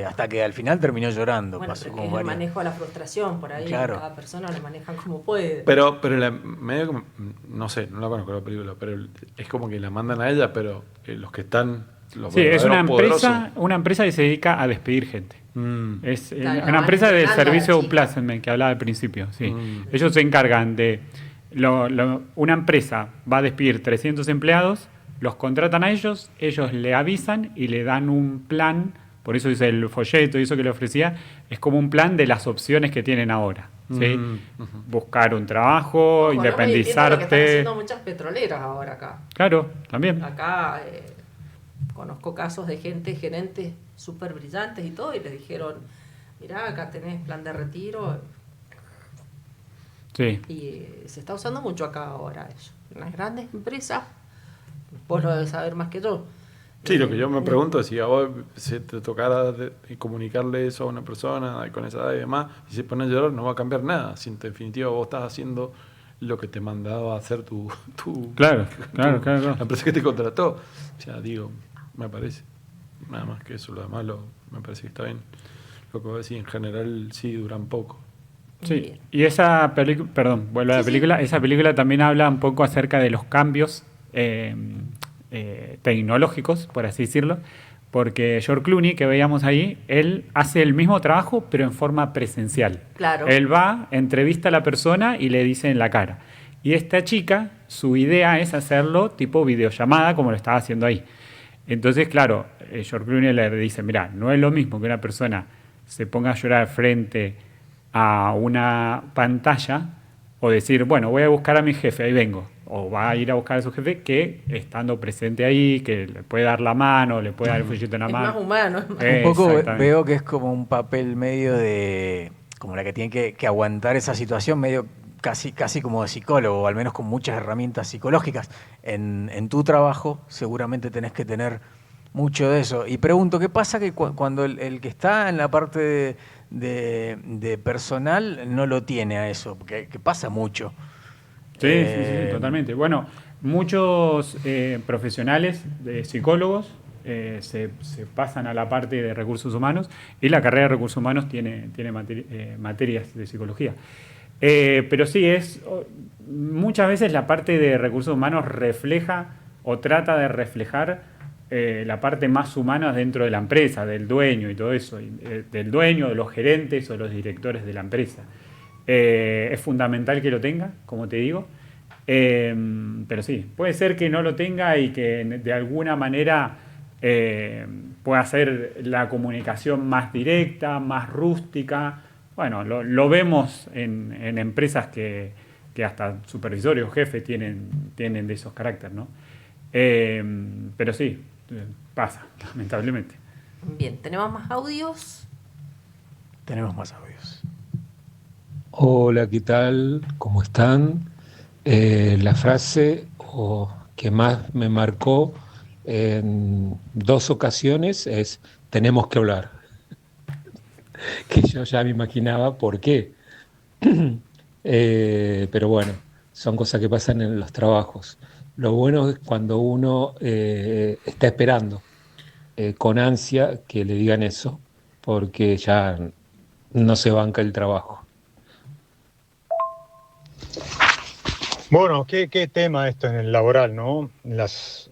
hasta que al final terminó llorando. Bueno, pasó pero como es el varias... manejo a la frustración, por ahí Claro. cada persona lo maneja como puede. Pero medio como, no sé, no la conozco la película, pero es como que la mandan a ella, pero los que están... Los Sí, es verdaderos una empresa que se dedica a despedir gente. Es Claro, una empresa de manipulando a la servicio chica. placement que hablaba al principio. Sí. Ellos se encargan de... una empresa va a despedir 300 empleados, los contratan a ellos le avisan y le dan un plan, por eso dice el folleto y eso que le ofrecía, es como un plan de las opciones que tienen ahora. ¿sí? Buscar un trabajo, Ojo, no me entiendo lo que están independizarte. haciendo muchas petroleras ahora acá. Claro, también. Acá conozco casos de gente, gerentes súper brillantes y todo, y les dijeron, mirá, acá tenés plan de retiro. Sí. Y se está usando mucho acá ahora eso. En las grandes empresas, vos lo debes saber más que yo. Sí, lo que yo me pregunto es si a vos se te tocara comunicarle eso a una persona con esa edad y demás, y se pone a llorar, no va a cambiar nada. Si en definitiva vos estás haciendo lo que te mandaba a hacer tu Claro. la empresa que te contrató. O sea, digo, me parece. Nada más que eso, lo demás me parece que está bien. Lo que vos decís, en general sí duran poco. Sí, y esa película, perdón, vuelvo a la película, esa película también habla un poco acerca de los cambios tecnológicos, por así decirlo, porque George Clooney, que veíamos ahí, él hace el mismo trabajo, pero en forma presencial. Claro. Él va, entrevista a la persona y le dice en la cara. Y esta chica, su idea es hacerlo tipo videollamada, como lo estaba haciendo ahí. Entonces, claro, George Clooney le dice, mira, no es lo mismo que una persona se ponga a llorar frente a una pantalla o decir, bueno, voy a buscar a mi jefe, ahí vengo, o va a ir a buscar a su jefe, que estando presente ahí, que le puede dar la mano, le puede dar el folleto en la Es mano. más humano. Un poco Exactamente. veo que es como un papel medio de... como la que tiene que aguantar esa situación, medio casi como de psicólogo, o al menos con muchas herramientas psicológicas. En tu trabajo seguramente tenés que tener mucho de eso. Y pregunto, ¿qué pasa que cuando el que está en la parte de personal no lo tiene a eso? Porque que pasa mucho. Sí, totalmente. Bueno, muchos profesionales, psicólogos, se pasan a la parte de recursos humanos y la carrera de recursos humanos tiene materias de psicología. Pero sí, muchas veces la parte de recursos humanos refleja o trata de reflejar la parte más humana dentro de la empresa, del dueño y todo eso, del dueño, de los gerentes o los directores de la empresa. Es fundamental que lo tenga, como te digo, pero sí, puede ser que no lo tenga y que de alguna manera pueda hacer la comunicación más directa, más rústica. Bueno, lo vemos en empresas que que hasta supervisores o jefes tienen de esos caracteres, ¿no? Pero sí, pasa, lamentablemente. Bien, ¿tenemos más audios? Tenemos más audios. Hola, ¿qué tal? ¿Cómo están? La frase que más me marcó en 2 ocasiones es tenemos que hablar, que yo ya me imaginaba por qué. Pero bueno, son cosas que pasan en los trabajos. Lo bueno es cuando uno está esperando con ansia que le digan eso, porque ya no se banca el trabajo. Bueno, qué tema esto en el laboral, ¿no? Las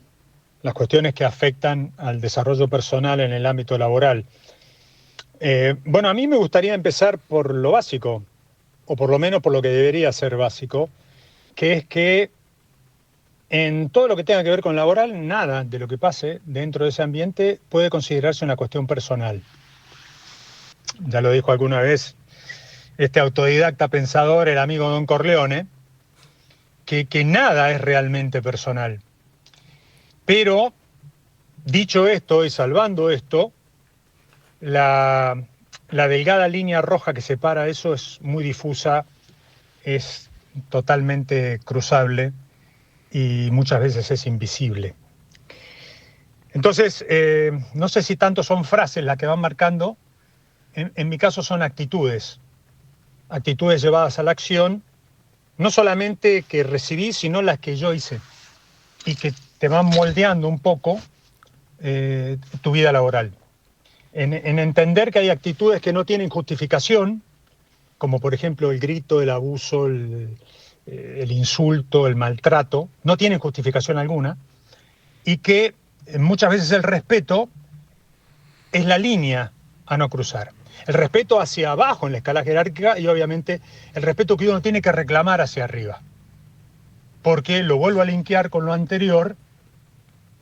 cuestiones que afectan al desarrollo personal en el ámbito laboral. Bueno, a mí me gustaría empezar por lo básico, o por lo menos por lo que debería ser básico, que es que en todo lo que tenga que ver con laboral, nada de lo que pase dentro de ese ambiente puede considerarse una cuestión personal. Ya lo dijo alguna vez este autodidacta pensador, el amigo Don Corleone, que nada es realmente personal. Pero, dicho esto y salvando esto, la delgada línea roja que separa eso es muy difusa, es totalmente cruzable y muchas veces es invisible. Entonces, no sé si tanto son frases las que van marcando, en mi caso son actitudes llevadas a la acción, no solamente que recibí, sino las que yo hice, y que te van moldeando un poco tu vida laboral. En entender que hay actitudes que no tienen justificación, como por ejemplo el grito, el abuso, el insulto, el maltrato, no tienen justificación alguna, y que muchas veces el respeto es la línea a no cruzar. El respeto hacia abajo en la escala jerárquica y obviamente el respeto que uno tiene que reclamar hacia arriba. Porque lo vuelvo a linkear con lo anterior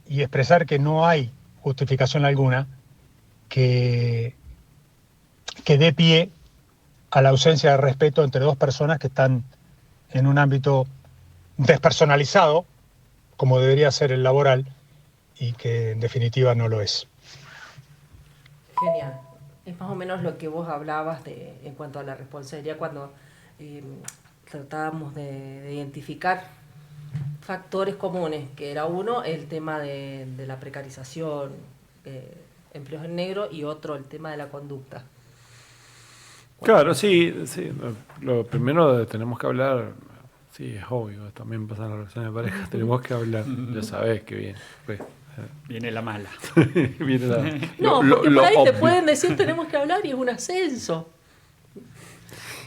y expresar que no hay justificación alguna que dé pie a la ausencia de respeto entre dos personas que están en un ámbito despersonalizado, como debería ser el laboral, y que en definitiva no lo es. Genial. Es más o menos lo que vos hablabas en cuanto a la responsabilidad cuando tratábamos de identificar factores comunes, que era uno el tema de la precarización, empleos en negro, y otro el tema de la conducta. Claro, sí. Lo primero tenemos que hablar, sí, es obvio, también pasa en las relaciones de pareja, tenemos que hablar, ya sabés que viene. Pues, viene la mala. Viene la, no, porque por ahí te pueden decir tenemos que hablar y es un ascenso.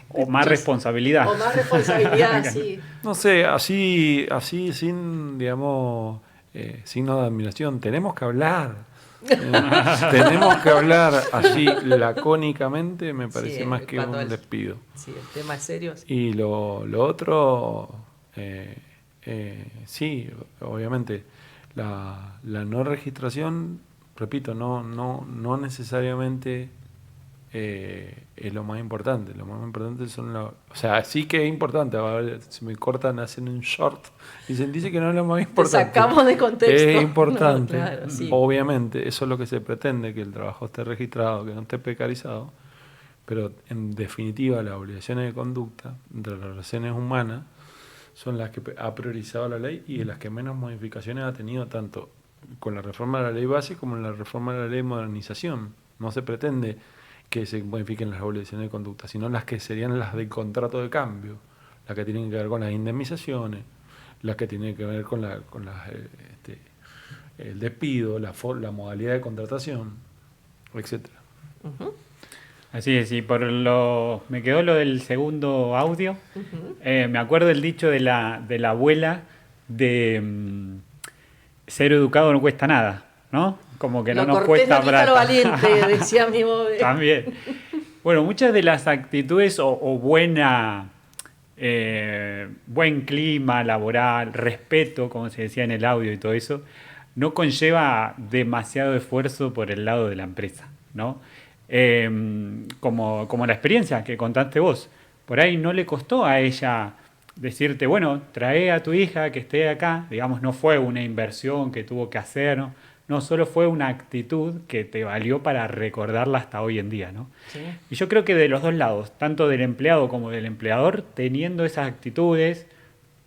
O más responsabilidad. O más responsabilidad, sí. No sé, así sin, digamos, signo de admiración, tenemos que hablar. Tenemos que hablar así lacónicamente, me parece más que un despido. Sí, el tema es serio. Sí. Y lo otro, sí, obviamente, la no registración, repito, no necesariamente es lo más importante. Lo más importante son o sea, sí que es importante. Ahora, si me cortan, hacen un short. Dice que no es lo más importante. Te sacamos de contexto. Es importante. No, claro, sí. Obviamente, eso es lo que se pretende, que el trabajo esté registrado, que no esté precarizado. Pero, en definitiva, las obligaciones de conducta entre las relaciones humanas son las que ha priorizado la ley y de las que menos modificaciones ha tenido, tanto con la reforma de la ley base como en la reforma de la ley de modernización. No se pretende que se modifiquen las obligaciones de conducta, sino las que serían las del contrato de cambio, las que tienen que ver con las indemnizaciones, las que tienen que ver con el despido, la modalidad de contratación, etcétera. Uh-huh. Así es, y me quedó lo del segundo audio. Uh-huh. Me acuerdo el dicho de la abuela de ser educado no cuesta nada, ¿no? Como que no nos cuesta plata. Valiente, decía mi bobe. También. Bueno, muchas de las actitudes o buen clima laboral, respeto, como se decía en el audio y todo eso, no conlleva demasiado esfuerzo por el lado de la empresa, ¿no? Como la experiencia que contaste vos. Por ahí no le costó a ella decirte, bueno, trae a tu hija que esté acá. Digamos, no fue una inversión que tuvo que hacer, ¿no? No, solo fue una actitud que te valió para recordarla hasta hoy en día, ¿no? Sí. Y yo creo que de los dos lados, tanto del empleado como del empleador, teniendo esas actitudes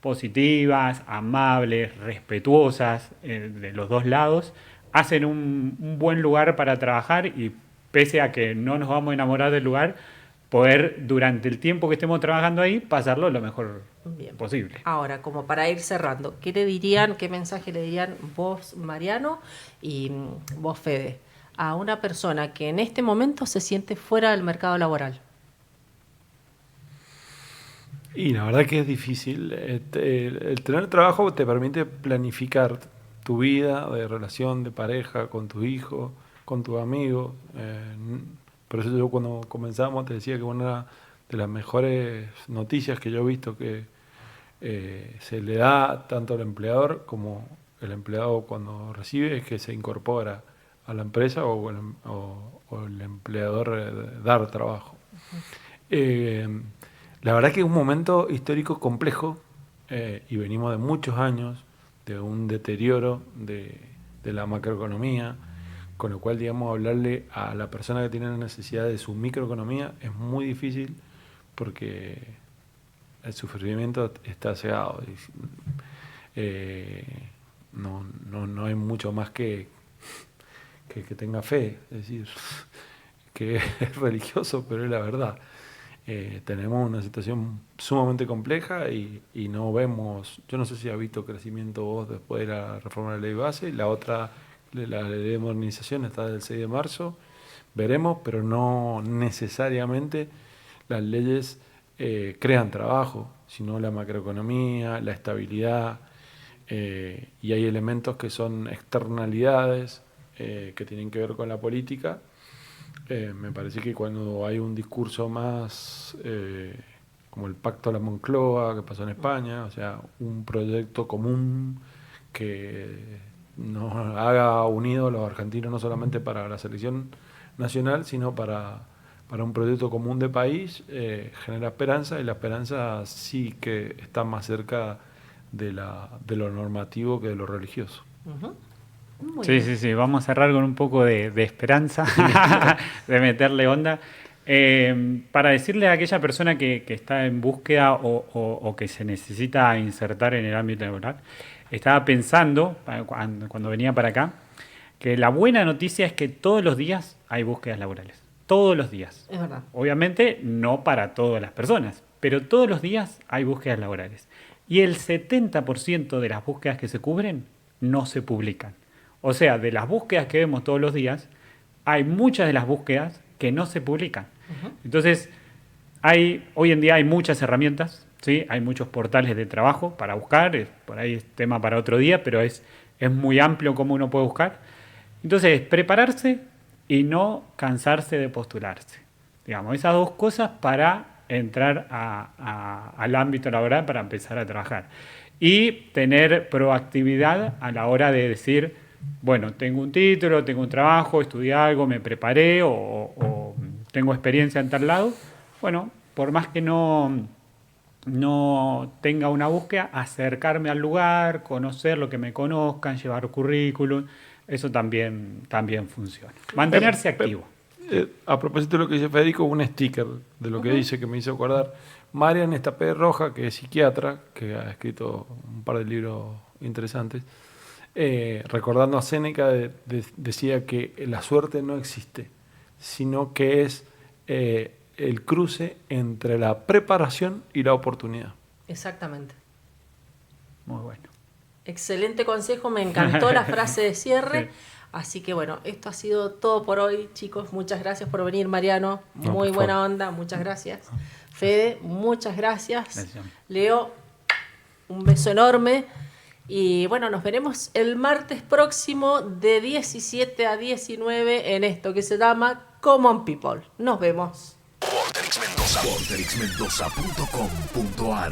positivas, amables, respetuosas, de los dos lados, hacen un buen lugar para trabajar y pese a que no nos vamos a enamorar del lugar, poder durante el tiempo que estemos trabajando ahí, pasarlo lo mejor posible. Ahora, como para ir cerrando, ¿qué mensaje le dirían vos, Mariano, y vos, Fede, a una persona que en este momento se siente fuera del mercado laboral? Y la verdad que es difícil. El tener trabajo te permite planificar tu vida de relación, de pareja, con tu hijo, con tus amigos. Por eso yo cuando comenzamos te decía que una de las mejores noticias que yo he visto que se le da tanto al empleador como el empleado cuando recibe es que se incorpora a la empresa o el empleador dar trabajo. La verdad que es un momento histórico complejo y venimos de muchos años de un deterioro de la macroeconomía, con lo cual, digamos, hablarle a la persona que tiene la necesidad de su microeconomía es muy difícil porque el sufrimiento está cegado. No hay mucho más que tenga fe, es decir, que es religioso, pero es la verdad. Tenemos una situación sumamente compleja y no vemos, yo no sé si has visto crecimiento vos después de la reforma de la ley base, la otra, la ley de modernización está del 6 de marzo, veremos, pero no necesariamente las leyes crean trabajo, sino la macroeconomía, la estabilidad, y hay elementos que son externalidades que tienen que ver con la política. Me parece que cuando hay un discurso más como el Pacto de la Moncloa que pasó en España, o sea, un proyecto común que nos haga unidos los argentinos no solamente para la selección nacional, sino para un proyecto común de país, genera esperanza, y la esperanza sí que está más cerca de lo normativo que de lo religioso. Uh-huh. Sí, vamos a cerrar con un poco de esperanza, de meterle onda. Para decirle a aquella persona que está en búsqueda o que se necesita insertar en el ámbito laboral, estaba pensando, cuando venía para acá, que la buena noticia es que todos los días hay búsquedas laborales. Todos los días. Es verdad. Obviamente no para todas las personas, pero todos los días hay búsquedas laborales. Y el 70% de las búsquedas que se cubren no se publican. O sea, de las búsquedas que vemos todos los días, hay muchas de las búsquedas que no se publican. Uh-huh. Entonces, hoy en día hay muchas herramientas, ¿sí? Hay muchos portales de trabajo para buscar, por ahí es tema para otro día, pero es muy amplio cómo uno puede buscar. Entonces, prepararse y no cansarse de postularse. Digamos, esas dos cosas para entrar al ámbito laboral, para empezar a trabajar. Y tener proactividad a la hora de decir, bueno, tengo un título, tengo un trabajo, estudié algo, me preparé o tengo experiencia en tal lado. Bueno, por más que no tenga una búsqueda, acercarme al lugar, conocer lo que me conozcan, llevar currículum, eso también funciona. Mantenerse activo. A propósito de lo que dice Federico, un sticker de lo que dice que me hizo acordar. Marian Estapé Roja, que es psiquiatra, que ha escrito un par de libros interesantes, recordando a Séneca, decía que la suerte no existe, sino que es el cruce entre la preparación y la oportunidad. Exactamente. Muy bueno. Excelente consejo, me encantó la frase de cierre. Sí. Así que bueno, esto ha sido todo por hoy, chicos. Muchas gracias por venir, Mariano. Muy buena onda, muchas gracias. Fede, muchas gracias. Leo, un beso enorme. Y bueno, nos veremos el martes próximo de 17 a 19 en esto que se llama Common People. Nos vemos. Vorterixmendoza.com.ar